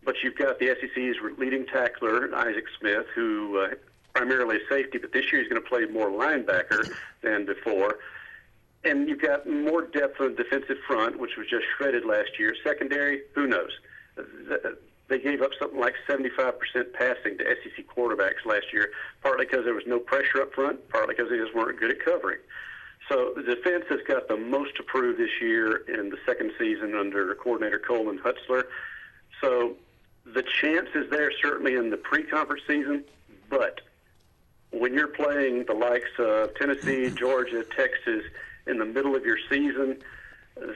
But you've got the SEC's leading tackler, Isaac Smith, who primarily is safety, but this year he's going to play more linebacker than before. And you've got more depth on the defensive front, which was just shredded last year. Secondary, who knows? They gave up something like 75% passing to SEC quarterbacks last year, partly because there was no pressure up front, partly because they just weren't good at covering. So the defense has got the most to prove this year in the second season under coordinator Coleman Hutzler. So the chance is there certainly in the pre-conference season, but when you're playing the likes of Tennessee, Georgia, Texas in the middle of your season,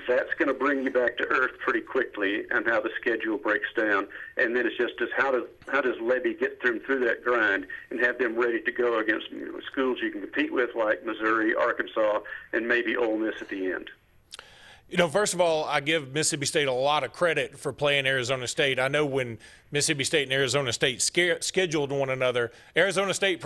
that's going to bring you back to earth pretty quickly and how the schedule breaks down. And then it's just how does Lebby get them through that grind and have them ready to go against schools you can compete with like Missouri, Arkansas, and maybe Ole Miss at the end. First of all, I give Mississippi State a lot of credit for playing Arizona State. I know when Mississippi State and Arizona State scheduled one another, Arizona State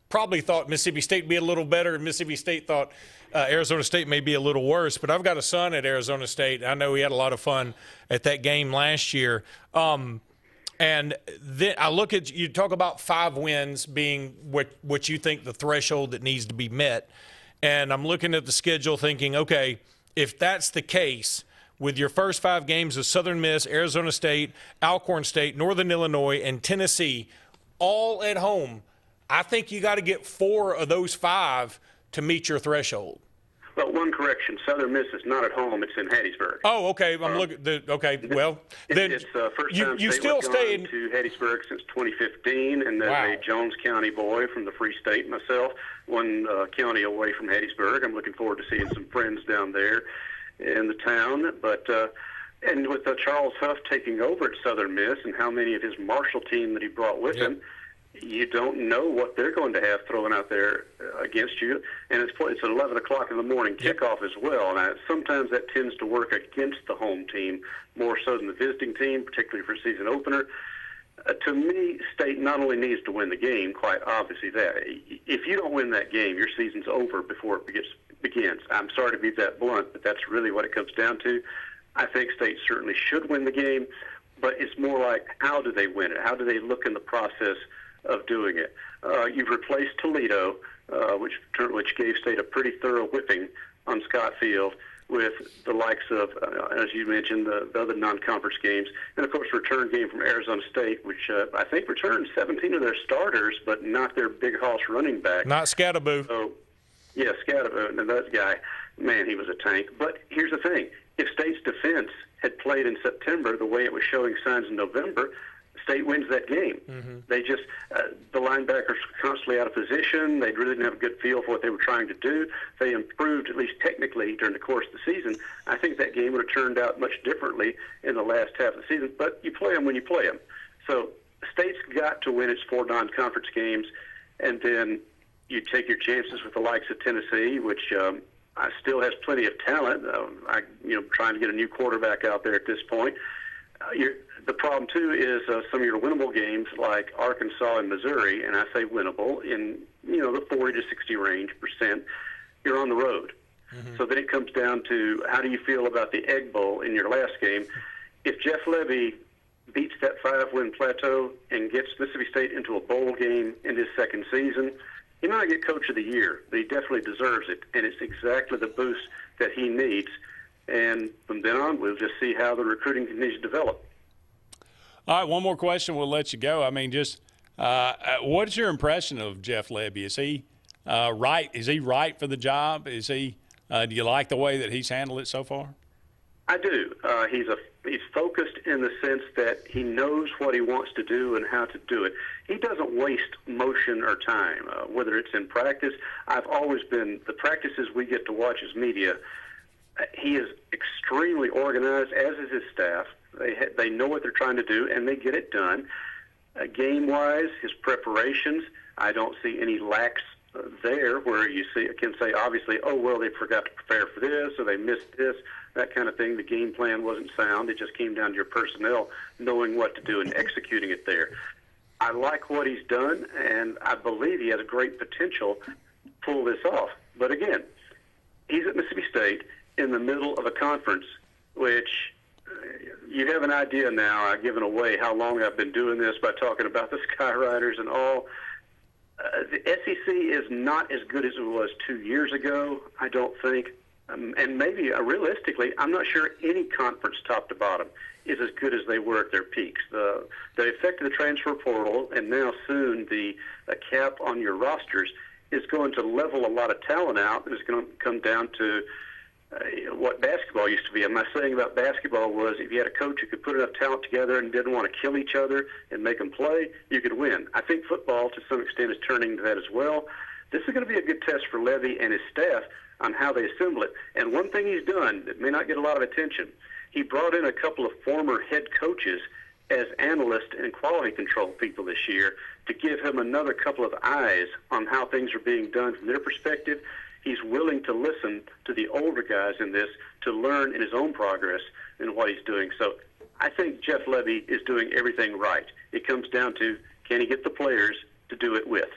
probably thought Mississippi State would be a little better, and Mississippi State thought Arizona State may be a little worse. But I've got a son at Arizona State. I know he had a lot of fun at that game last year. And then I look at you talk about 5 wins being what you think the threshold that needs to be met. And I'm looking at the schedule thinking, okay, if that's the case, with your first 5 games of Southern Miss, Arizona State, Alcorn State, Northern Illinois, and Tennessee, all at home, I think you got to get 4 of those 5 to meet your threshold. Well, one correction: Southern Miss is not at home; it's in Hattiesburg. Oh, okay. I'm looking. Okay, well, then it's first time you State still was stay gone to Hattiesburg since 2015, and as a Jones County boy from the Free State myself, one county away from Hattiesburg. I'm looking forward to seeing some friends down there in the town. But and with Charles Huff taking over at Southern Miss and how many of his Marshall team that he brought with him, you don't know what they're going to have thrown out there against you. And it's at 11 o'clock in the morning kickoff as well. Now, sometimes that tends to work against the home team more so than the visiting team, particularly for season opener. To me, State not only needs to win the game, quite obviously that. If you don't win that game, your season's over before it begins. I'm sorry to be that blunt, but that's really what it comes down to. I think State certainly should win the game, but it's more like, how do they win it? How do they look in the process of doing it? You've replaced Toledo, which gave State a pretty thorough whipping on Scott Field, with the likes of, as you mentioned, the other non-conference games, and of course return game from Arizona State, which I think returned 17 of their starters, but not their big hoss running back. Not Scatteraboo. So, yeah, Scatteraboo, and that guy, man, he was a tank. But here's the thing. If State's defense had played in September the way it was showing signs in November, State wins that game. They just, the linebackers constantly out of position. They really didn't have a good feel for what they were trying to do. They improved, at least technically, during the course of the season. I think that game would have turned out much differently in the last half of the season, but you play them when you play them. So State's got to win its 4 non-conference games, and then you take your chances with the likes of Tennessee, which still has plenty of talent. Trying to get a new quarterback out there at this point. The problem, too, is some of your winnable games like Arkansas and Missouri, and I say winnable, in the 40 to 60 range %, you're on the road. So then it comes down to, how do you feel about the Egg Bowl in your last game? If Jeff Levy beats that 5-win plateau and gets Mississippi State into a bowl game in his second season, he might get Coach of the Year, but he definitely deserves it, and it's exactly the boost that he needs. And from then on, we'll just see how the recruiting continues to develop. All right, one more question. We'll let you go. I mean, just what's your impression of Jeff Levy? Is he right? Is he right for the job? Is he? Do you like the way that he's handled it so far? I do. He's focused in the sense that he knows what he wants to do and how to do it. He doesn't waste motion or time, whether it's in practice. I've always been, the practices we get to watch as media, he is extremely organized, as is his staff. They know what they're trying to do, and they get it done. Game-wise, his preparations, I don't see any lacks there where you can say, obviously, oh, well, they forgot to prepare for this, or they missed this, that kind of thing. The game plan wasn't sound. It just came down to your personnel knowing what to do and executing it there. I like what he's done, and I believe he has a great potential to pull this off. But again, he's at Mississippi State in the middle of a conference, which you have an idea now. I've given away how long I've been doing this by talking about the Skyriders and all. The SEC is not as good as it was 2 years ago, I don't think. And maybe realistically, I'm not sure any conference top to bottom is as good as they were at their peaks. The effect of the transfer portal and now soon the cap on your rosters is going to level a lot of talent out, and it's going to come down to what basketball used to be. My saying about basketball was, if you had a coach who could put enough talent together and didn't want to kill each other and make them play, you could win. I think football, to some extent, is turning to that as well. This is going to be a good test for Levy and his staff on how they assemble it. And one thing he's done that may not get a lot of attention, he brought in a couple of former head coaches as analysts and quality control people this year to give him another couple of eyes on how things are being done from their perspective. He's willing to listen to the older guys in this to learn in his own progress in what he's doing. So I think Jeff Levy is doing everything right. It comes down to, can he get the players to do it with?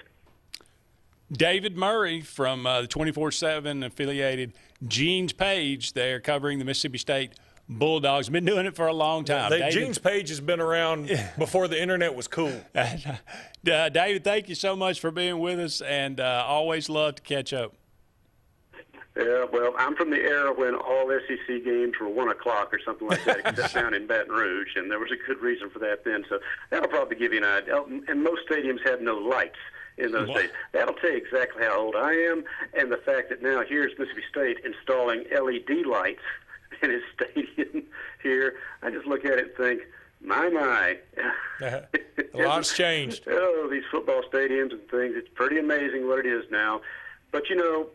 David Murray from the 24/7 affiliated Gene's Page there, covering the Mississippi State Bulldogs. Been doing it for a long time. Gene's Page has been around before the internet was cool. David, thank you so much for being with us, and always love to catch up. Yeah, well, I'm from the era when all SEC games were 1 o'clock or something like that, except down in Baton Rouge, and there was a good reason for that then. So that'll probably give you an idea. And most stadiums have no lights in those days. That'll tell you exactly how old I am, and the fact that now here's Mississippi State installing LED lights in his stadium here. I just look at it and think, my. A lot's changed. Oh, these football stadiums and things, it's pretty amazing what it is now. But,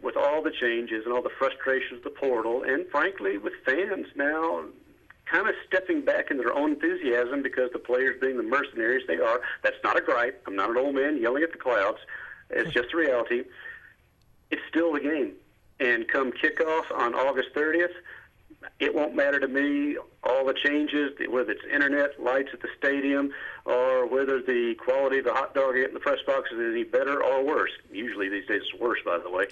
with all the changes and all the frustrations of the portal, and frankly, with fans now kind of stepping back in their own enthusiasm because the players being the mercenaries they are, that's not a gripe. I'm not an old man yelling at the clouds. It's just a reality. It's still the game. And come kickoff on August 30th, It won't matter to me all the changes, whether it's internet, lights at the stadium, or whether the quality of the hot dog in the press box is any better or worse. Usually these days it's worse, by the way.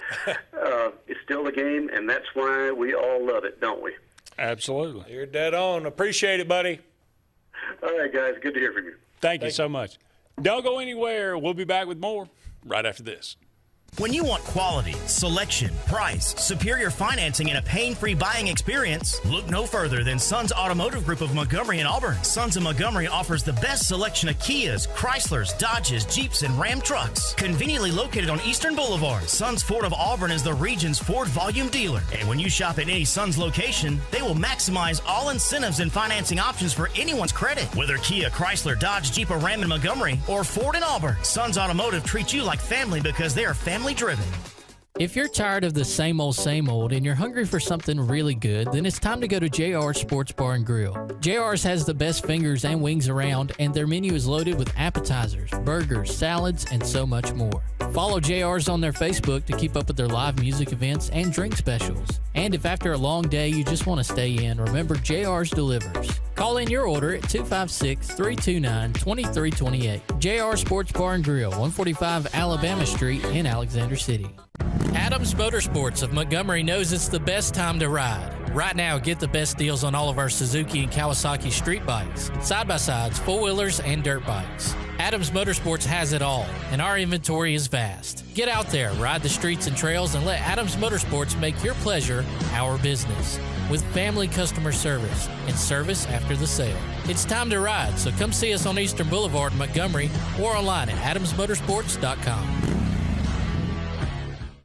It's still a game, and that's why we all love it, don't we? Absolutely. You're dead on. Appreciate it, buddy. All right, guys. Good to hear from you. Thank you so much. Don't go anywhere. We'll be back with more right after this. When you want quality, selection, price, superior financing, and a pain-free buying experience, look no further than Sons Automotive Group of Montgomery and Auburn. Sons of Montgomery offers the best selection of Kias, Chryslers, Dodges, Jeeps, and Ram trucks. Conveniently located on Eastern Boulevard, Sons Ford of Auburn is the region's Ford volume dealer. And when you shop at any Sons location, they will maximize all incentives and financing options for anyone's credit. Whether Kia, Chrysler, Dodge, Jeep, or Ram in Montgomery, or Ford in Auburn, Sons Automotive treats you like family because they are family driven. If you're tired of the same old and you're hungry for something really good, then it's time to go to JR's Sports Bar and Grill. JR's has the best fingers and wings around, and their menu is loaded with appetizers, burgers, salads, and so much more. Follow JR's on their Facebook to keep up with their live music events and drink specials. And if after a long day you just want to stay in, remember JR's delivers. Call in your order at 256-329-2328. JR Sports Bar and Grill, 145 Alabama Street in Alexander City. Adams Motorsports of Montgomery knows it's the best time to ride. Right now, get the best deals on all of our Suzuki and Kawasaki street bikes, side-by-sides, four-wheelers, and dirt bikes. Adams Motorsports has it all, and our inventory is vast. Get out there, ride the streets and trails, and let Adams Motorsports make your pleasure our business. With family customer service and service after the sale. It's time to ride, so come see us on Eastern Boulevard in Montgomery or online at adamsmotorsports.com.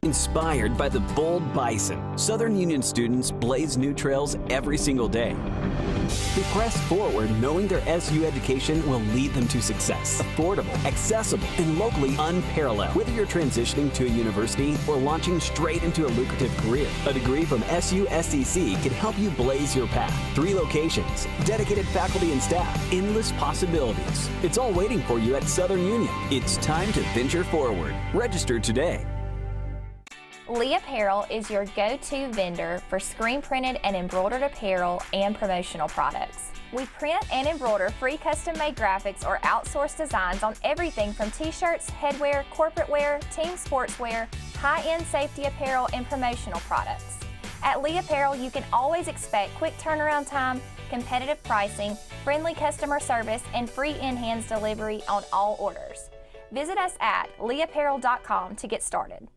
Inspired by the bold bison, Southern Union students blaze new trails every single day. They press forward knowing their SU education will lead them to success. Affordable, accessible, and locally unparalleled. Whether you're transitioning to a university or launching straight into a lucrative career, a degree from SU SEC can help you blaze your path. 3 locations, dedicated faculty and staff, endless possibilities. It's all waiting for you at Southern Union. It's time to venture forward. Register today. Lee Apparel is your go-to vendor for screen printed and embroidered apparel and promotional products. We print and embroider free custom-made graphics or outsourced designs on everything from t-shirts, headwear, corporate wear, team sportswear, high-end safety apparel, and promotional products. At Lee Apparel, you can always expect quick turnaround time, competitive pricing, friendly customer service, and free in-hands delivery on all orders. Visit us at leeapparel.com to get started.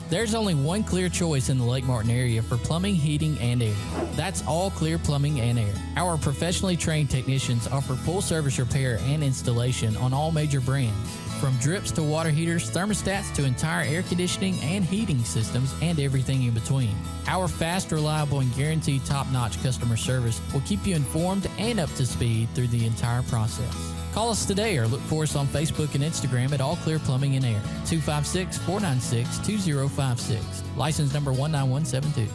There's only one clear choice in the Lake Martin area for plumbing, heating, and air. That's All Clear Plumbing and Air. Our professionally trained technicians offer full service repair and installation on all major brands. From drips to water heaters, thermostats to entire air conditioning and heating systems, and everything in between. Our fast, reliable, and guaranteed top-notch customer service will keep you informed and up to speed through the entire process. Call us today or look for us on Facebook and Instagram at All Clear Plumbing and Air, 256-496-2056. License number 19172.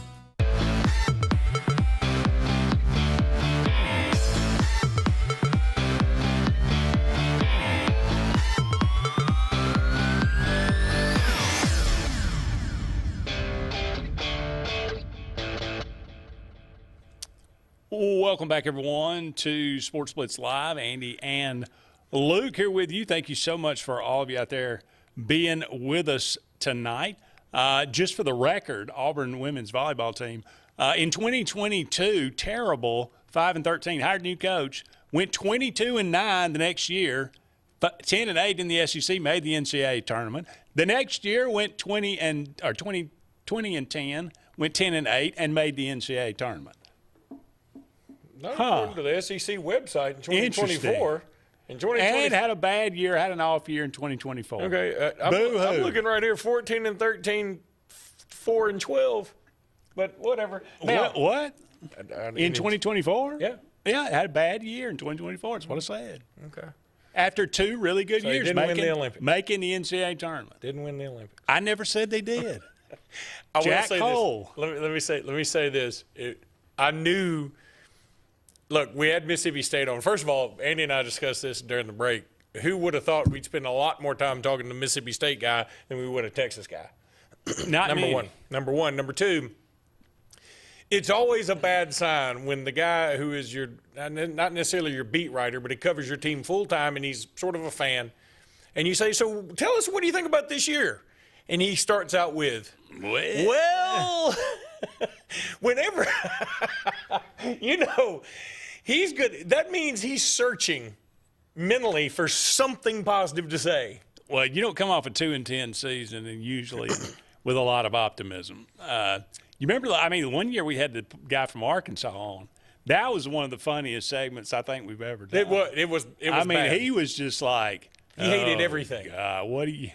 Welcome back, everyone, to Sports Blitz Live. Andy and Luke here with you. Thank you so much for all of you out there being with us tonight. Just for the record, Auburn women's volleyball team in 2022, terrible 5-13, hired a new coach, went 22-9 the next year, 10-8 in the SEC, made the NCAA tournament. The next year went 20-10, went 10-8, and made the NCAA tournament. Not according to the SEC website in 2024. In 2020, and had a bad year, had an off year in 2024. Okay, I'm looking right here, 14-13, 4-12, but whatever. Now, what? In 2024? Yeah. Yeah, it had a bad year in 2024. That's what I said. Okay. After 2 really good years, didn't win the Olympics. Making the NCAA tournament. Didn't win the Olympics. I never said they did. Jack Cole. Let me say this. I knew. Look, we had Mississippi State on. First of all, Andy and I discussed this during the break. Who would have thought we'd spend a lot more time talking to the Mississippi State guy than we would a Texas guy? Not number me. one. Number 2, It's always a bad sign when the guy who is your not necessarily your beat writer, but he covers your team full time and he's sort of a fan, and you say, "So tell us, what do you think about this year?" And he starts out with, "Well, whenever he's good." That means he's searching mentally for something positive to say. Well, you don't come off a 2-10 season, and usually with a lot of optimism. You remember? I mean, one year we had the guy from Arkansas on. That was one of the funniest segments I think we've ever done. It was. I mean, bad. he was just like He hated everything. God, what do you?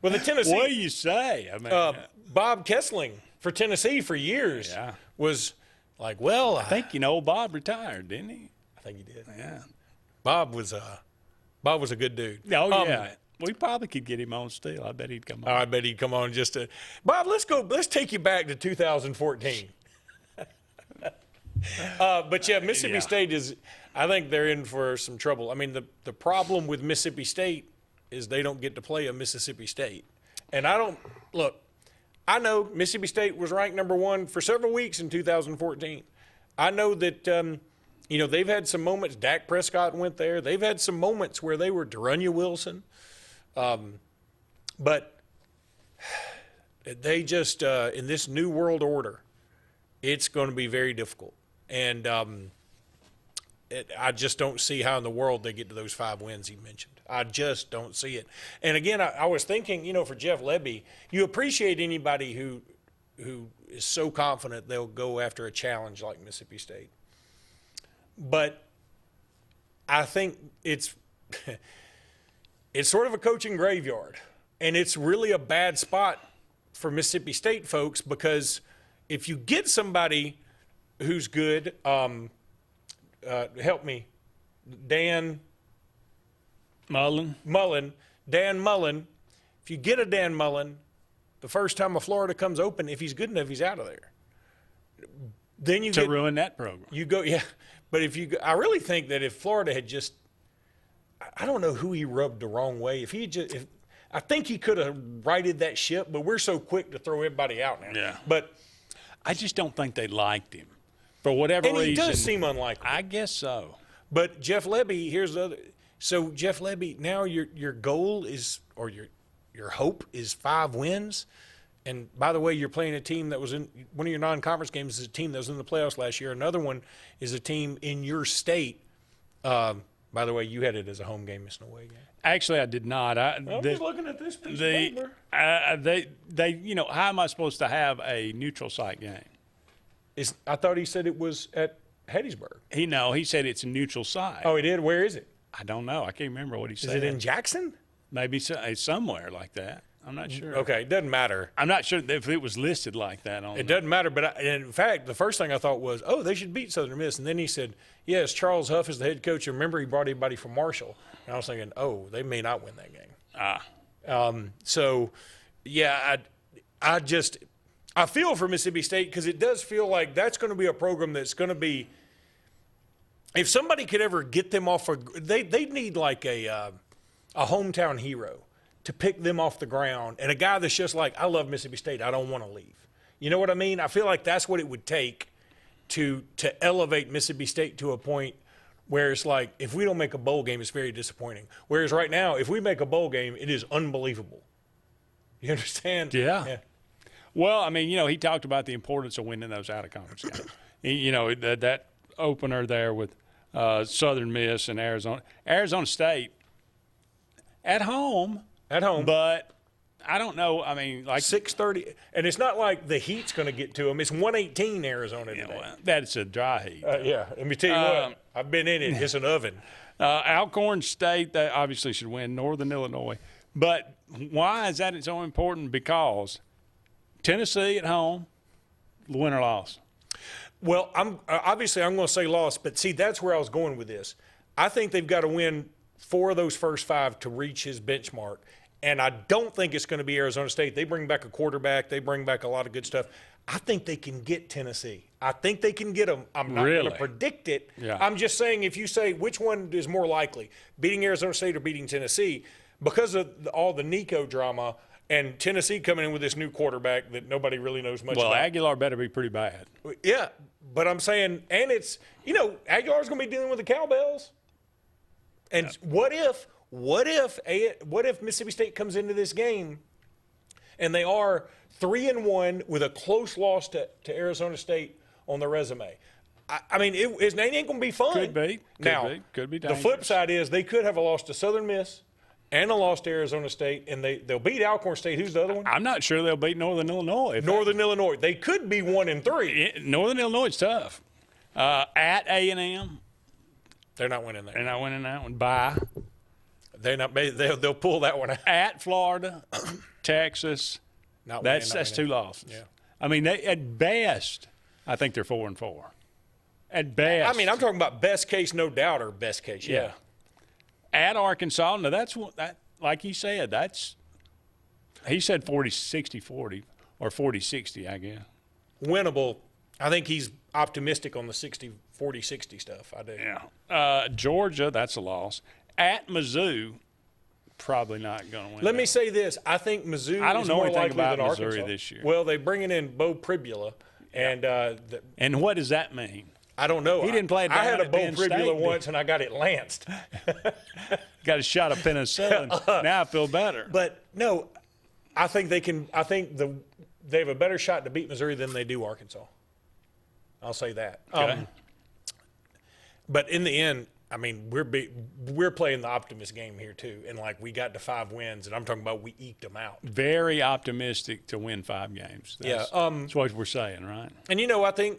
Well, the Tennessee. What do you say? I mean, Bob Kessling for Tennessee for years was like, well, I think Bob retired, didn't he? I think he did. Yeah. Bob was a good dude. Oh yeah. We probably could get him on still. I bet he'd come on. I bet he'd come on just to. Bob, let's go. Let's take you back to 2014. But yeah, Mississippi State is. I think they're in for some trouble. I mean, the problem with Mississippi State is they don't get to play a Mississippi State, and I don't look. I know Mississippi State was ranked number 1 for several weeks in 2014. I know that. They've had some moments. Dak Prescott went there. They've had some moments where they were Derunya Wilson. But they just, in this new world order, it's going to be very difficult. And I just don't see how in the world they get to those 5 wins he mentioned. I just don't see it. And again, I was thinking, for Jeff Lebby, you appreciate anybody who is so confident they'll go after a challenge like Mississippi State. But I think it's sort of a coaching graveyard, and it's really a bad spot for Mississippi State folks because if you get somebody who's good, help me, Dan Mullen. Dan Mullen. If you get a Dan Mullen, the first time a Florida comes open, if he's good enough, he's out of there. Then you ruin that program. You go, yeah. But I really think that if Florida had just, I don't know who he rubbed the wrong way. I think he could have righted that ship, but we're so quick to throw everybody out now. Yeah. But I just don't think they liked him for whatever reason. And he does seem unlikely. I guess so. But Jeff Lebby, here's the other. So Jeff Lebby, now your goal is, or your hope is 5 wins. And by the way, you're playing a team that was in one of your non-conference games is a team that was in the playoffs last year. Another one is a team in your state. By the way, you had it as a home game, missing away game. Actually, I did not. I'm just looking at this piece of paper. How am I supposed to have a neutral site game? I thought he said it was at Hattiesburg. He said it's a neutral site. Oh, he did? Where is it? I don't know. I can't remember what he said. Is it in Jackson? Maybe somewhere like that. I'm not sure. Okay, it doesn't matter. I'm not sure if it was listed like that. It doesn't matter, but in fact, the first thing I thought was, they should beat Southern Miss. And then he said, yes, Charles Huff is the head coach. Remember, he brought everybody from Marshall. And I was thinking, they may not win that game. So, yeah, I feel for Mississippi State because it does feel like that's going to be a program that's going to be – if somebody could ever get them off they need like a hometown hero to pick them off the ground, and a guy that's just like, I love Mississippi State, I don't want to leave. You know what I mean? I feel like that's what it would take to elevate Mississippi State to a point where it's like, if we don't make a bowl game, it's very disappointing. Whereas right now, if we make a bowl game, it is unbelievable. You understand? Yeah. Well, I mean, he talked about the importance of winning those out-of-conference games. That opener there with Southern Miss and Arizona. Arizona State at home. But I don't know. I mean, like 6:30, and it's not like the heat's going to get to them. It's 118 Arizona today. Well, that's a dry heat. Yeah, let me tell you what. I've been in it. It's an oven. Alcorn State, they obviously should win. Northern Illinois. But why is that so important? Because Tennessee at home, win or loss. Well, I'm going to say loss, but see, that's where I was going with this. I think they've got to win 4 of those first 5 to reach his benchmark. And I don't think it's going to be Arizona State. They bring back a quarterback. They bring back a lot of good stuff. I think they can get Tennessee. I think they can get them. I'm not going to predict it. Yeah. I'm just saying if you say which one is more likely, beating Arizona State or beating Tennessee, because of all the Nico drama, And Tennessee coming in with this new quarterback that nobody really knows much Well, about. Aguilar better be pretty bad. Yeah, but I'm saying, and it's, Aguilar's going to be dealing with the cowbells. And what if Mississippi State comes into this game and they are 3-1 with a close loss to Arizona State on their resume? I mean, it ain't going to be fun. Could be. Could be the dangerous. flip side is they could have a loss to Southern Miss and a loss to Arizona State, and they'll beat Alcorn State. Who's the other one? I'm not sure they'll beat Northern Illinois. Illinois. They could be 1-3. Northern Illinois is tough. At A&M. They're not winning that. They're not winning that one. Bye. They'll pull that one out. At Florida, Texas. That's 2 losses. Yeah. I mean, at best, I think they're 4-4. At best. I mean, I'm talking about best case, no doubt, or best case. Yeah. At Arkansas, now that's that. Like he said, he said 40-60-40 or 40-60, I guess. Winnable. I think he's optimistic on the 40-60 stuff. I do. Yeah. Georgia, that's a loss. At Mizzou, probably not going to win. Let me say this. I think Mizzou I don't is know more anything likely about than Missouri Arkansas this year. Well, they're bringing in Bo Pribula. And what does that mean? I don't know. He didn't play I had a at Bo Penn Pribula State, once, and I got it lanced. Got a shot of penicillin. Now I feel better. But, no, I think they can – I think they have a better shot to beat Missouri than they do Arkansas. I'll say that. Okay. But in the end, I mean, we're playing the optimist game here too, and we got to 5 wins, and I'm talking about we eked them out. Very optimistic to win 5 games. That's what we're saying, right? And I think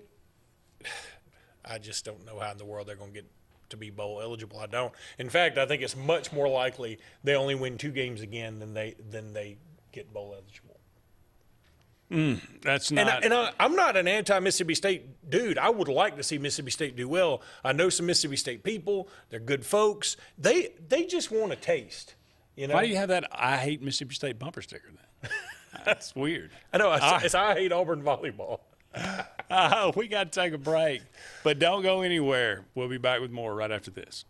I just don't know how in the world they're going to get to be bowl eligible. I don't. In fact, I think it's much more likely they only win 2 games again than they get bowl eligible. That's not. And I'm not an anti-Mississippi State dude. I would like to see Mississippi State do well. I know some Mississippi State people. They're good folks. They just want a taste. Why do you have that I hate Mississippi State bumper sticker then? That's weird. I know. It's I hate Auburn volleyball. We got to take a break. But don't go anywhere. We'll be back with more right after this.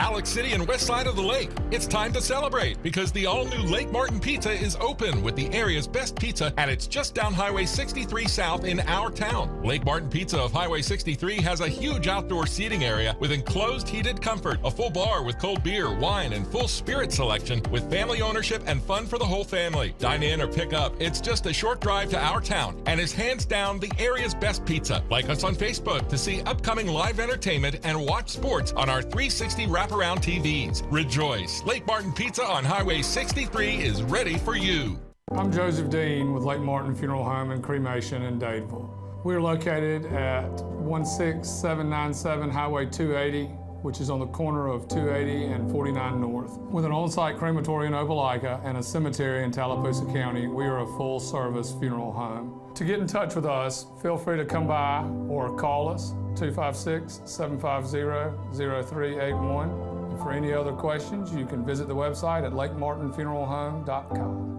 Alex City and west side of the lake. It's time to celebrate because the all-new Lake Martin Pizza is open with the area's best pizza, and it's just down Highway 63 South in our town. Lake Martin Pizza of Highway 63 has a huge outdoor seating area with enclosed heated comfort, a full bar with cold beer, wine, and full spirit selection with family ownership and fun for the whole family. Dine in or pick up. It's just a short drive to our town and is hands down the area's best pizza. Like us on Facebook to see upcoming live entertainment and watch sports on our 360 wraparound TVs. Rejoice. Lake Martin Pizza on Highway 63 is ready for you. I'm Joseph Dean with Lake Martin Funeral Home and Cremation in Dadeville. We're located at 16797 Highway 280, which is on the corner of 280 and 49 North. With an on-site crematory in Opelika and a cemetery in Tallapoosa County, we are a full-service funeral home. To get in touch with us, feel free to come by or call us, 256-750-0381. And for any other questions, you can visit the website at lakemartinfuneralhome.com.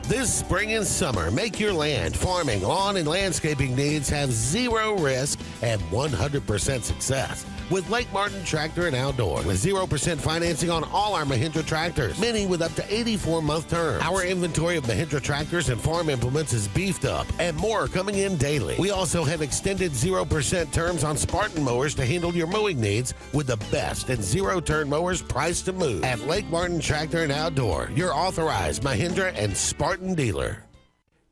This spring and summer, make your land, farming, lawn, and landscaping needs have 0 risk and 100% success with Lake Martin Tractor and Outdoor. With 0% financing on all our Mahindra tractors, many with up to 84-month terms. Our inventory of Mahindra tractors and farm implements is beefed up, and more are coming in daily. We also have extended 0% terms on Spartan mowers to handle your mowing needs with the best and zero-turn mowers priced to move. At Lake Martin Tractor and Outdoor, your authorized Mahindra and Spartan dealer.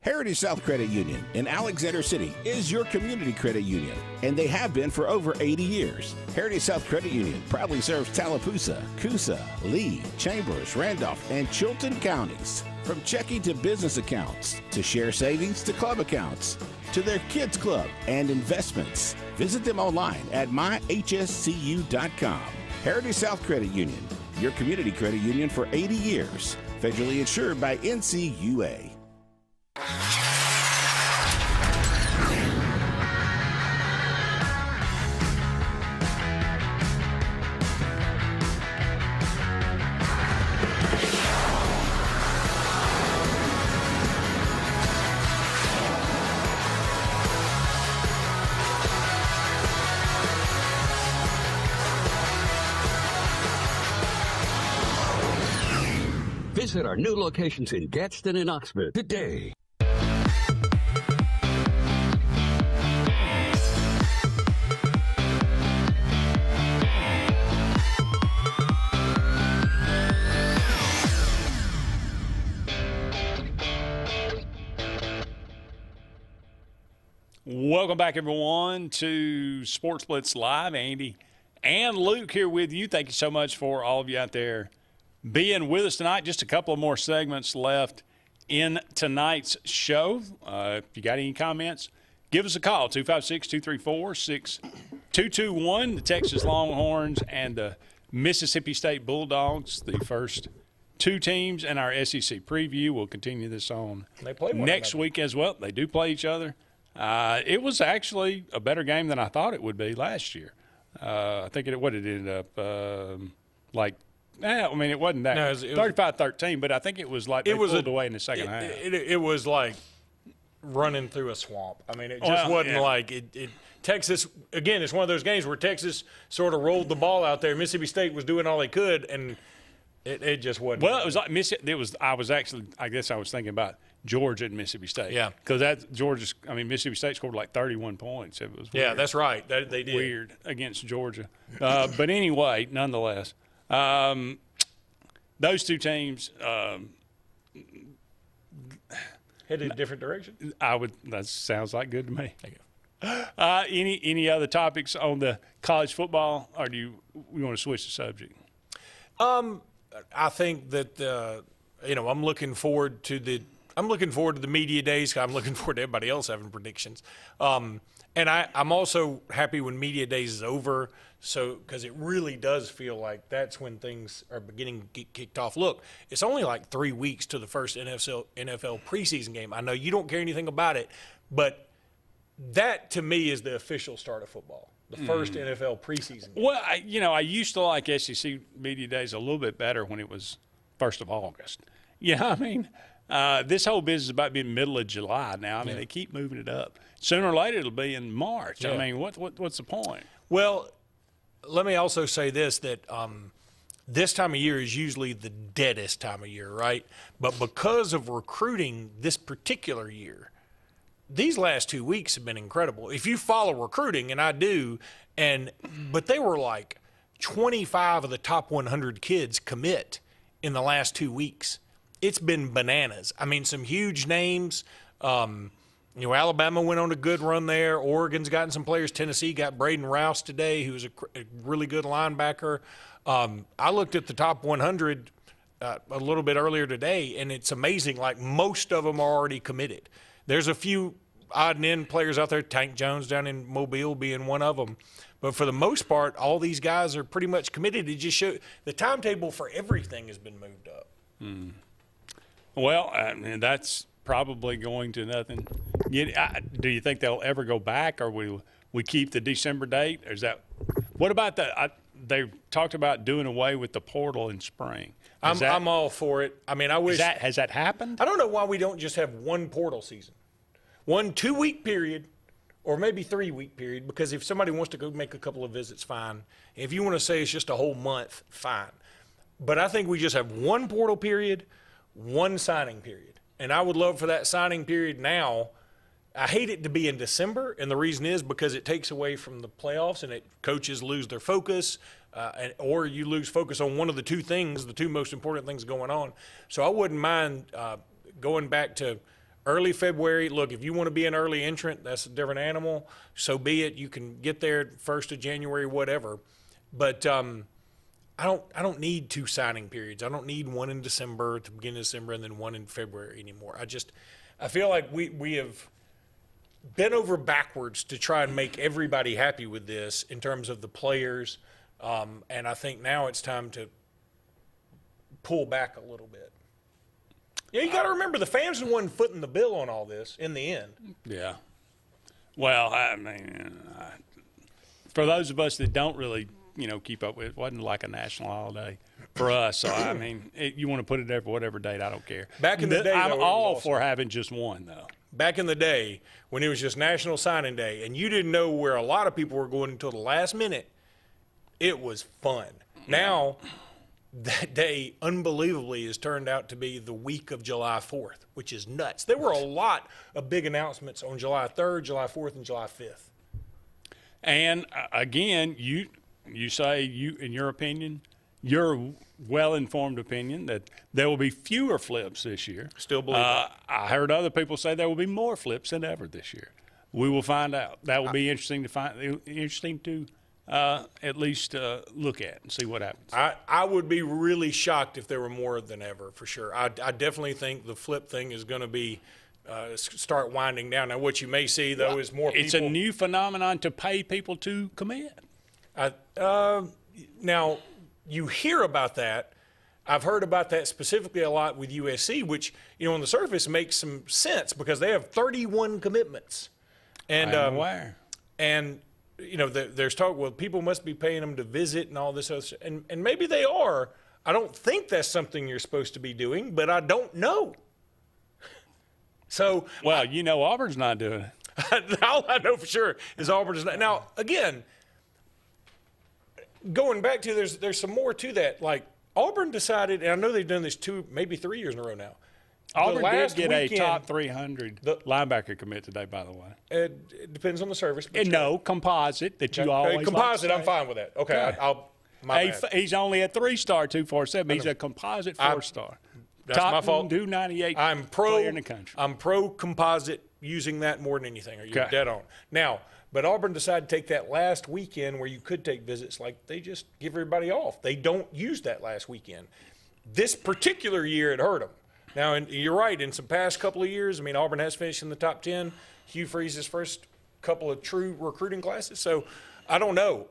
Heritage South Credit Union in Alexander City is your community credit union, and they have been for over 80 years. Heritage South Credit Union proudly serves Tallapoosa, Coosa, Lee, Chambers, Randolph, and Chilton counties. From checking to business accounts, to share savings to club accounts, to their kids club and investments. Visit them online at myhscu.com. Heritage South Credit Union, your community credit union for 80 years. Federally insured by NCUA. Visit Visit our new locations in Gadsden and Oxford today. Welcome back, everyone, to Sports Blitz Live. Andy and Luke here with you. Thank you so much for all of you out there being with us tonight. Just a couple of more segments left in tonight's show. If you got any comments, give us a call, 256-234-6221. The Texas Longhorns and the Mississippi State Bulldogs, the first two teams in our SEC preview. We'll continue this on next week as well. They do play each other. It was actually a better game than I thought it would be last year. I think it ended up it wasn't that. No, it was 35-13, but I think it was like they pulled away in the second half. It was like running through a swamp. I mean, it just wasn't like it. Texas, again, it's one of those games where Texas sort of rolled the ball out there. Mississippi State was doing all they could, and it just wasn't. Well, it was like I was thinking about Georgia and Mississippi State. Yeah. Because Mississippi State scored like 31 points. It was weird. Yeah, that's right. They did. Weird against Georgia. But anyway, nonetheless, those two teams headed a different direction. That sounds like good to me. Thank you. Any other topics on the college football, or do we want to switch the subject? I think that I'm looking forward to the media days. I'm looking forward to everybody else having predictions. And I'm also happy when media days is over, because it really does feel like that's when things are beginning to get kicked off. Look, it's only like 3 weeks to the first NFL preseason game. I know you don't care anything about it, but that to me is the official start of football. The first NFL preseason game. Well, I used to like SEC media days a little bit better when it was 1st of August. This whole business is about being middle of July now. I mean, they keep moving it up. Sooner or later, it'll be in March. Yeah. I mean, what's the point? Well, let me also say this, that this time of year is usually the deadest time of year, right? But because of recruiting this particular year, these last 2 weeks have been incredible. If you follow recruiting, and I do, but they were like 25 of the top 100 kids commit in the last 2 weeks. It's been bananas. I mean, some huge names. Alabama went on a good run there. Oregon's gotten some players. Tennessee got Braden Rouse today, who's a really good linebacker. I looked at the top 100 a little bit earlier today, and it's amazing. Like, most of them are already committed. There's a few odd and end players out there, Tank Jones down in Mobile being one of them. But for the most part, all these guys are pretty much committed. It just shows the timetable for everything has been moved up. Well, that's probably going to nothing. Do you think they'll ever go back, or will we keep the December date? Or is that – what about they talked about doing away with the portal in spring. I'm all for it. I mean, I wish – has that happened? I don't know why we don't just have one portal season. 1 2-week period, or maybe 3-week period, because if somebody wants to go make a couple of visits, fine. If you want to say it's just a whole month, fine. But I think we just have one portal period, one signing period. And I would love for that signing period now. I hate it to be in December, and the reason is because it takes away from the playoffs, and coaches lose their focus, or you lose focus on one of the two things, the two most important things going on. So I wouldn't mind going back to early February. Look, if you want to be an early entrant, that's a different animal. So be it. You can get there 1st of January, whatever. But I don't need 2 signing periods. I don't need one in December at the beginning of December and then one in February anymore. I feel like we have bent over backwards to try and make everybody happy with this in terms of the players. And I think now it's time to pull back a little bit. Yeah, you got to remember the fans are the one footing the bill on all this in the end. Yeah. Well, I mean, for those of us that don't really, keep up with it, it wasn't like a national holiday for us. So, I mean, you want to put it there for whatever date, I don't care. Back in the day, I'm all for having just one, though. Back in the day when it was just National Signing Day and you didn't know where a lot of people were going until the last minute, it was fun. Now, that day, unbelievably, has turned out to be the week of July 4th, which is nuts. There were a lot of big announcements on July 3rd, July 4th, and July 5th. And again, you say, in your opinion, your well-informed opinion, that there will be fewer flips this year. Still believe that. I heard other people say there will be more flips than ever this year. We will find out. That will be interesting to at least look at and see what happens. I would be really shocked if there were more than ever, for sure. I definitely think the flip thing is going to be start winding down. Now, what you may see, though, is more people. It's a new phenomenon to pay people to commit. Now, you hear about that. I've heard about that specifically a lot with USC, which, on the surface makes some sense because they have 31 commitments. And I'm aware. And there's talk, well, people must be paying them to visit and all this other stuff. And maybe they are. I don't think that's something you're supposed to be doing, but I don't know. So, well, Auburn's not doing it. All I know for sure is Auburn's not. Now, again, going back to there's some more to that. Like Auburn decided, and I know they've done this 2, maybe 3 years in a row now. Auburn did get a top 300 linebacker commit today, by the way. It depends on the service. No, composite that you always composite. Like I'm fine with that. Okay, my bad. He's only a 3-star 247. He's a composite 4-star. That's top my fault. 298 I'm player in the country. I'm pro composite, using that more than anything. Are you dead on? Now, but Auburn decided to take that last weekend where you could take visits. Like they just give everybody off. They don't use that last weekend. This particular year, it hurt them. Now, and you're right. In some past couple of years, Auburn has finished in the top 10. Hugh Freeze's first couple of true recruiting classes. So, I don't know.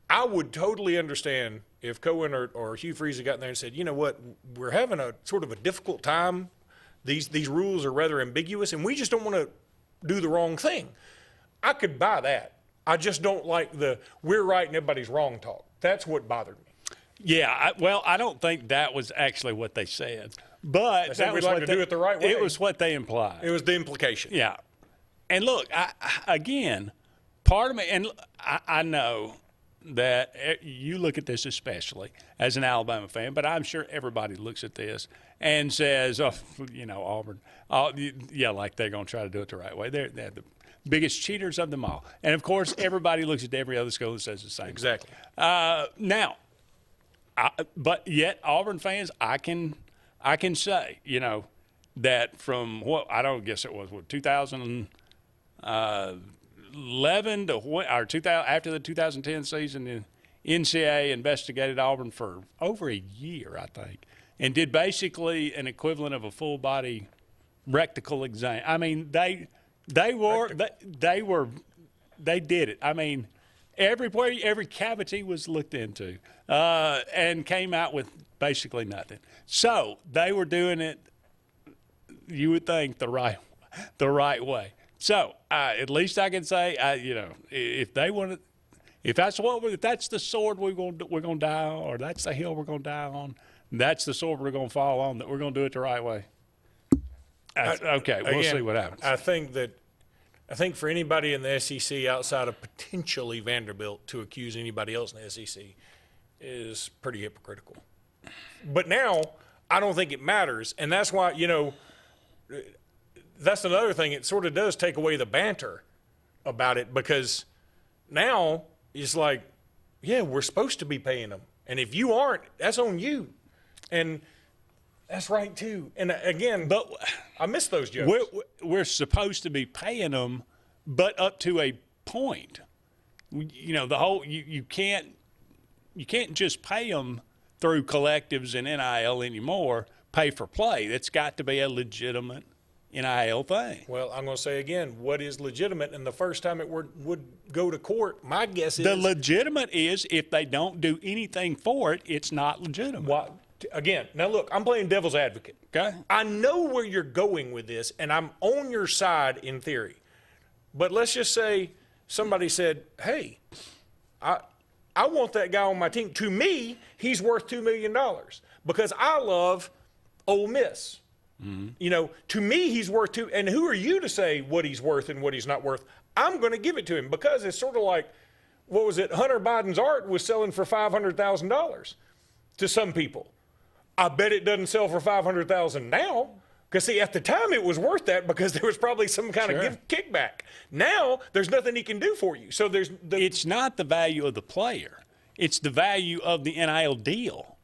I would totally understand if Cohen or Hugh Freeze had gotten there and said, you know what, we're having a sort of a difficult time. These rules are rather ambiguous, and we just don't want to do the wrong thing. I could buy that. I just don't like we're right and everybody's wrong talk. That's what bothered me. Yeah, I don't think that was actually what they said, but that was like to do it the right way. It was what they implied. It was the implication. Yeah, and look, again, part of me, and I know that you look at this especially as an Alabama fan, but I'm sure everybody looks at this and says, "Oh, Auburn, like they're going to try to do it the right way. They're the biggest cheaters of them all." And of course, everybody looks at every other school and says the same. Exactly. Now. But yet, Auburn fans, I can say, that from I don't guess it was 2011 to after the 2010 season, the NCAA investigated Auburn for over a year, I think, and did basically an equivalent of a full body rectal exam. They did it. Every cavity was looked into, and came out with basically nothing. So they were doing it, you would think, the right way. So at least I can say, if they want to, if that's the sword we're going to die on, or that's the hill we're going to die on, that's the sword we're going to fall on. That we're going to do it the right way. Okay, we'll see what happens. I think for anybody in the SEC outside of potentially Vanderbilt to accuse anybody else in the SEC is pretty hypocritical. But now I don't think it matters, and that's why, that's another thing. It sort of does take away the banter about it, because now it's like, yeah, we're supposed to be paying them, and if you aren't, that's on you. And that's right, too. And, again, but I miss those jokes. We're supposed to be paying them, but up to a point. The whole you can't just pay them through collectives and NIL anymore, pay for play. That's got to be a legitimate NIL thing. Well, I'm going to say again, what is legitimate? And the first time it would go to court, my guess is – the legitimate is if they don't do anything for it, it's not legitimate. Well, again, now look, I'm playing devil's advocate. Okay. I know where you're going with this, and I'm on your side in theory. But let's just say somebody said, hey, I want that guy on my team. To me, he's worth $2 million because I love Ole Miss. Mm-hmm. To me, he's worth $2 million. And who are you to say what he's worth and what he's not worth? I'm going to give it to him because it's sort of like, what was it? Hunter Biden's art was selling for $500,000 to some people. I bet it doesn't sell for $500,000 now. Because, see, at the time it was worth that because there was probably some kind of kickback. Now there's nothing he can do for you. So it's not the value of the player. It's the value of the NIL deal.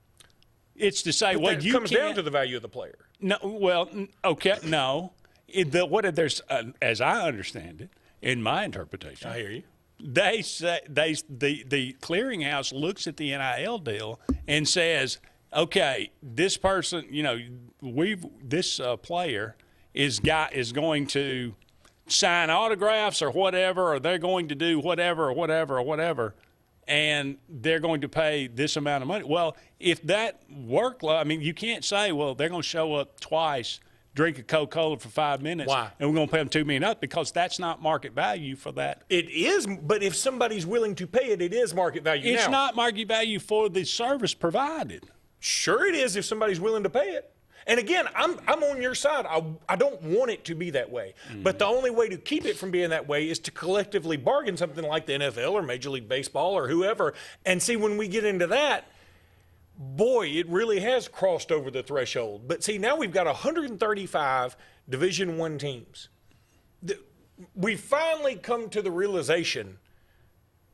It's to say, but it comes down to the value of the player. No, well, okay, no. There's, as I understand it, in my interpretation, I hear you. They say the clearinghouse looks at the NIL deal and says, okay, this person, this player is going to sign autographs or whatever, or they're going to do whatever, and they're going to pay this amount of money. Well, if that workload, you can't say, well, they're going to show up twice, drink a Coca-Cola for 5 minutes, Why? and we're going to pay them $2 million up, because that's not market value for that. It is, but if somebody's willing to pay it, it is market value. It's not market value for the service provided. Sure it is if somebody's willing to pay it. And again, I'm on your side. I don't want it to be that way. Mm-hmm. But the only way to keep it from being that way is to collectively bargain something like the NFL or Major League Baseball or whoever. And see, when we get into that, boy, it really has crossed over the threshold. But see, now we've got 135 Division I teams. We finally come to the realization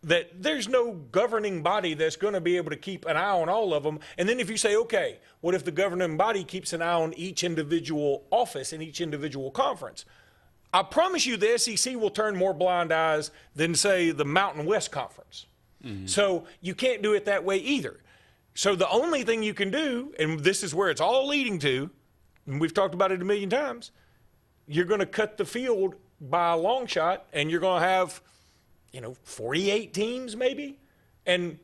that there's no governing body that's going to be able to keep an eye on all of them. And then if you say, okay, what if the governing body keeps an eye on each individual office and each individual conference? I promise you the SEC will turn more blind eyes than, say, the Mountain West Conference. Mm-hmm. So you can't do it that way either. So the only thing you can do, and this is where it's all leading to, and we've talked about it a million times, you're going to cut the field by a long shot, and you're going to have 48 teams maybe. And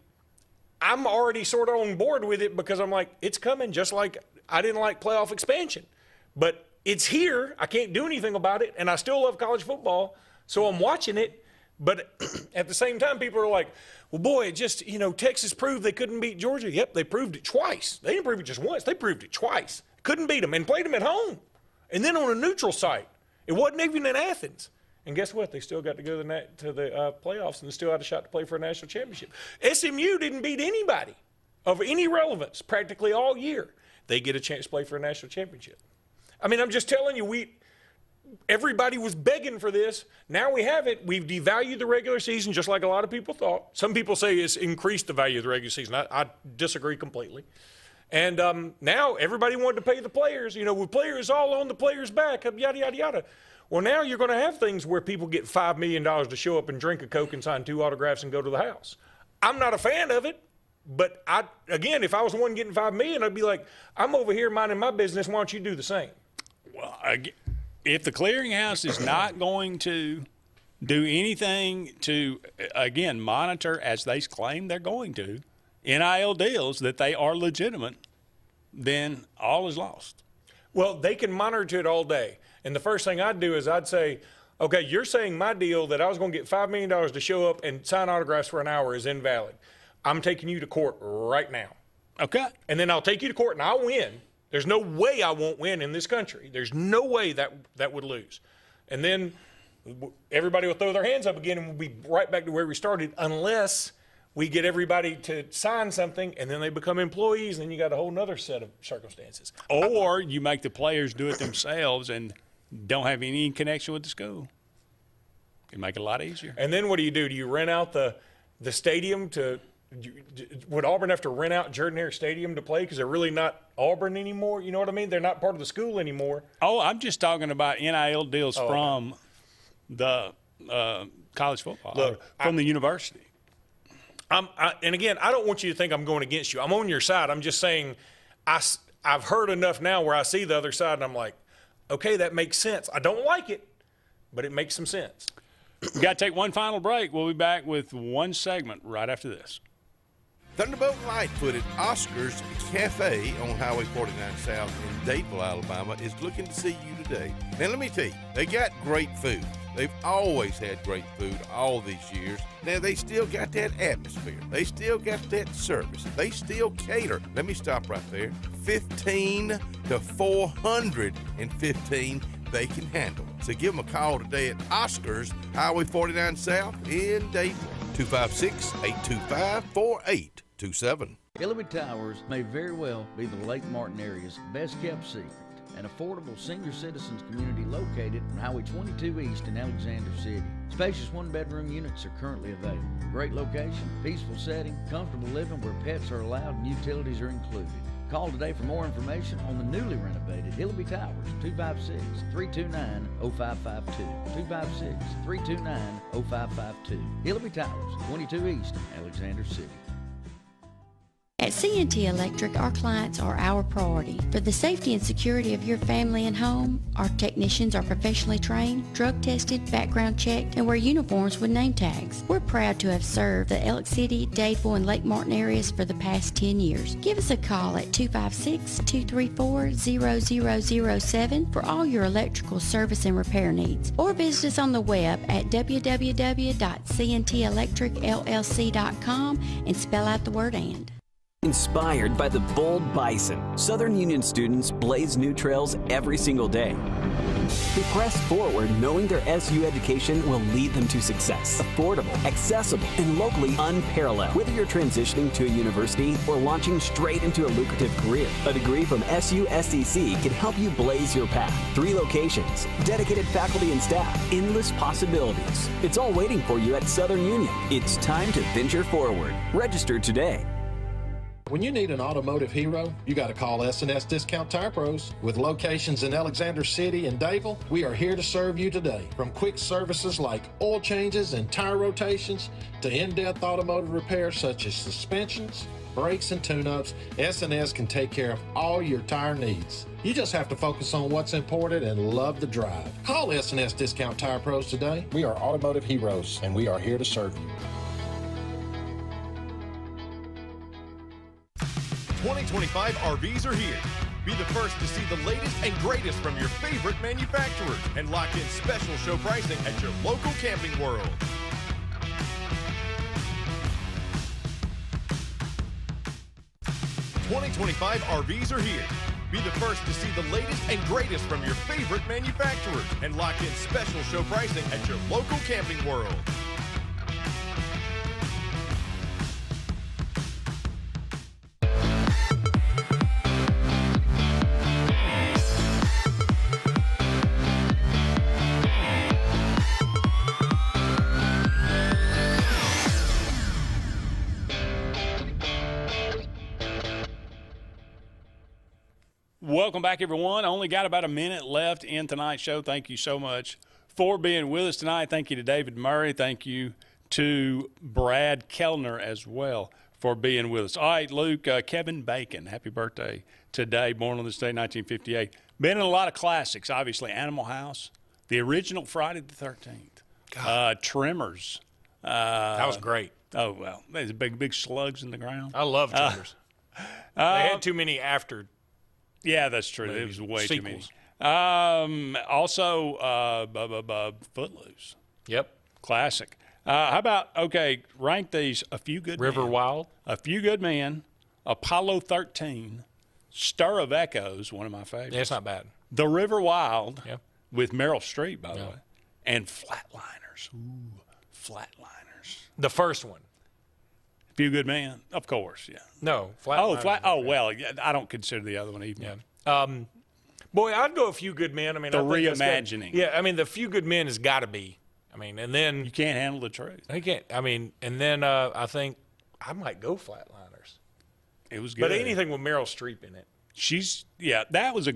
I'm already sort of on board with it because I'm like, it's coming, just like I didn't like playoff expansion. But it's here. I can't do anything about it. And I still love college football, so I'm watching it. But at the same time, people are like, well, boy, it just, Texas proved they couldn't beat Georgia. Yep, they proved it twice. They didn't prove it just once. They proved it twice. Couldn't beat them and played them at home. And then on a neutral site. It wasn't even in Athens. And guess what? They still got to go to the playoffs and still had a shot to play for a national championship. SMU didn't beat anybody of any relevance practically all year. They get a chance to play for a national championship. I'm just telling you, everybody was begging for this. Now we have it. We've devalued the regular season just like a lot of people thought. Some people say it's increased the value of the regular season. I disagree completely. And now everybody wanted to pay the players. With players all on the players' back, yada, yada, yada. Well, now you're going to have things where people get $5 million to show up and drink a Coke and sign 2 autographs and go to the house. I'm not a fan of it, but again, if I was the one getting $5 million, I'd be like, I'm over here minding my business. Why don't you do the same? Well, if the clearinghouse is not going to do anything to, again, monitor, as they claim they're going to, NIL deals that they are legitimate, then all is lost. Well, they can monitor it all day. And the first thing I'd do is I'd say, okay, you're saying my deal that I was going to get $5 million to show up and sign autographs for an hour is invalid. I'm taking you to court right now. Okay. And then I'll take you to court and I'll win. There's no way I won't win in this country. There's no way that would lose. And then everybody will throw their hands up again and we'll be right back to where we started unless we get everybody to sign something and then they become employees and then you got a whole nother set of circumstances. Or you make the players do it themselves and don't have any connection with the school. It make it a lot easier. And then what do? Do you rent out the stadium to – would Auburn have to rent out Jordan-Hare Stadium to play because they're really not Auburn anymore? You know what I mean? They're not part of the school anymore. Oh, I'm just talking about NIL deals from the college football, from the university. And again, I don't want you to think I'm going against you. I'm on your side. I'm just saying I've heard enough now where I see the other side and I'm like, okay, that makes sense. I don't like it, but it makes some sense. We got to take one final break. We'll be back with one segment right after this. Thunderbolt Lightfoot at Oscar's Cafe on Highway 49 South in Dadeville, Alabama is looking to see you today. Now, let me tell you, they got great food. They've always had great food all these years. Now, they still got that atmosphere. They still got that service. They still cater. Let me stop right there. 15 to 415 they can handle. So give them a call today at Oscar's, Highway 49 South in Dadeville. 256-825-4827. Hillary Towers may very well be the Lake Martin area's best kept secret. An affordable senior citizens community located on Highway 22 East in Alexander City. Spacious one-bedroom units are currently available. Great location, peaceful setting, comfortable living where pets are allowed and utilities are included. Call today for more information on the newly renovated Hillary Towers, 256-329-0552. 256-329-0552. Hillary Towers, 22 East, Alexander City. At C&T Electric, our clients are our priority. For the safety and security of your family and home, our technicians are professionally trained, drug tested, background checked, and wear uniforms with name tags. We're proud to have served the Elk City, Dadeville, and Lake Martin areas for the past 10 years. Give us a call at 256-234-0007 for all your electrical service and repair needs, or visit us on the web at www.cntelectricllc.com and spell out the word "and." Inspired by the bold bison, Southern Union students blaze new trails every single day. They press forward knowing their SU education will lead them to success. Affordable, accessible, and locally unparalleled. Whether you're transitioning to a university or launching straight into a lucrative career, a degree from SU SDC can help you blaze your path. 3 locations, dedicated faculty and staff, endless possibilities. It's all waiting for you at Southern Union. It's time to venture forward. Register today. When you need an automotive hero, you got to call S&S Discount Tire Pros. With locations in Alexander City and Dadeville, we are here to serve you today. From quick services like oil changes and tire rotations to in-depth automotive repairs such as suspensions, brakes, and tune-ups, S&S can take care of all your tire needs. You just have to focus on what's important and love the drive. Call S&S Discount Tire Pros today. We are automotive heroes, and we are here to serve you. 2025 RVs are here. Be the first to see the latest and greatest from your favorite manufacturers and lock in special show pricing at your local Camping World. '25 RVs are here. Be the first to see the latest and greatest from your favorite manufacturers and lock in special show pricing at your local Camping World. Welcome back, everyone. I only got about a minute left in tonight's show. Thank you so much for being with us tonight. Thank you to David Murray. Thank you to Brad Kellner as well for being with us. All right, Luke, Kevin Bacon, happy birthday today, born on this day, 1958. Been in a lot of classics, obviously. Animal House, the original Friday the 13th, Tremors. That was great. Oh, well, there's big slugs in the ground. I love Tremors. They had too many after. Yeah, that's true. It was way sequels. too many. Also, Footloose. Yep. Classic. How about, rank these: A Few Good River Men, Wild, A Few Good Men, Apollo 13, Stir of Echoes, one of my favorites. Yeah, it's not bad. The River Wild, Yep. with Meryl Streep, by the way, and Flatliners. Ooh, Flatliners. The first one. Few Good Men, of course, yeah. No, Flatliners. Well, yeah, I don't consider the other one even. Yeah. Boy, I'd go A Few Good Men. I mean, The I think that's reimagining. good. Yeah, I mean, The Few Good Men has got to be. I mean, and then you can't handle the truth. You can't. I mean, and then I think I might go Flatliners. It was good. But anything with Meryl Streep in it. That was a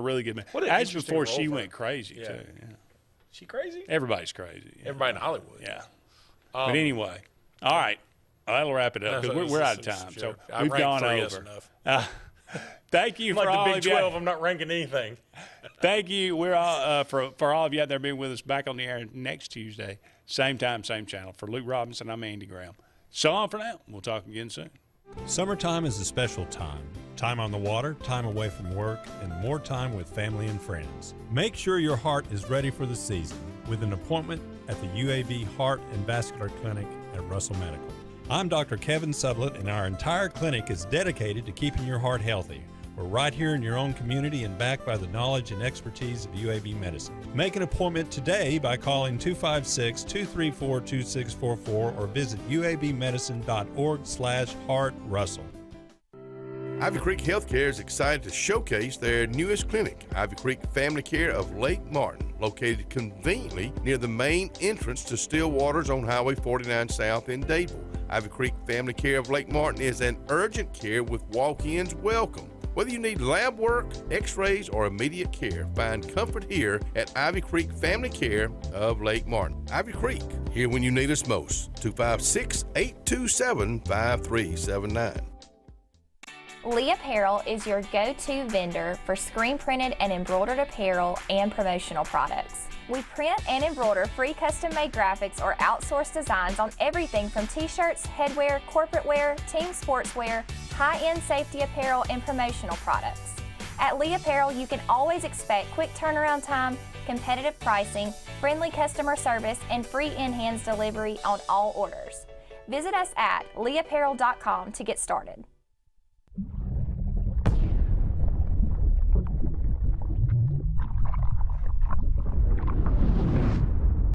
really good man. What an That's interesting before role she for went her. crazy, Yeah. too. Yeah. She crazy? Everybody's crazy. Yeah. Everybody in Hollywood. Yeah. But anyway, all right. That'll wrap it up because we're out of time. Sure. So we've gone over. Thank you for like all the of Big you. 12. I'm not ranking anything. Thank you. We're all, for all of you out there being with us, back on the air next Tuesday, same time, same channel. For Luke Robinson, I'm Andy Graham. So long for now. We'll talk again soon. Summertime is a special time. Time on the water, time away from work, and more time with family and friends. Make sure your heart is ready for the season with an appointment at the UAV Heart and Vascular Clinic at Russell Medical. I'm Dr. Kevin Sublett, and our entire clinic is dedicated to keeping your heart healthy. We're right here in your own community and backed by the knowledge and expertise of UAB Medicine. Make an appointment today by calling 256-234-2644 or visit uabmedicine.org/HeartRussell. Ivy Creek Healthcare is excited to showcase their newest clinic, Ivy Creek Family Care of Lake Martin, located conveniently near the main entrance to Stillwater's on Highway 49 South in Dadeville. Ivy Creek Family Care of Lake Martin is an urgent care with walk-ins welcome. Whether you need lab work, x-rays, or immediate care, find comfort here at Ivy Creek Family Care of Lake Martin. Ivy Creek, here when you need us most. 256-827-5379. Lee Apparel is your go-to vendor for screen printed and embroidered apparel and promotional products. We print and embroider free custom-made graphics or outsourced designs on everything from t-shirts, headwear, corporate wear, team sportswear, high-end safety apparel, and promotional products. At Lee Apparel, you can always expect quick turnaround time, competitive pricing, friendly customer service, and free in-hands delivery on all orders. Visit us at leeapparel.com to get started.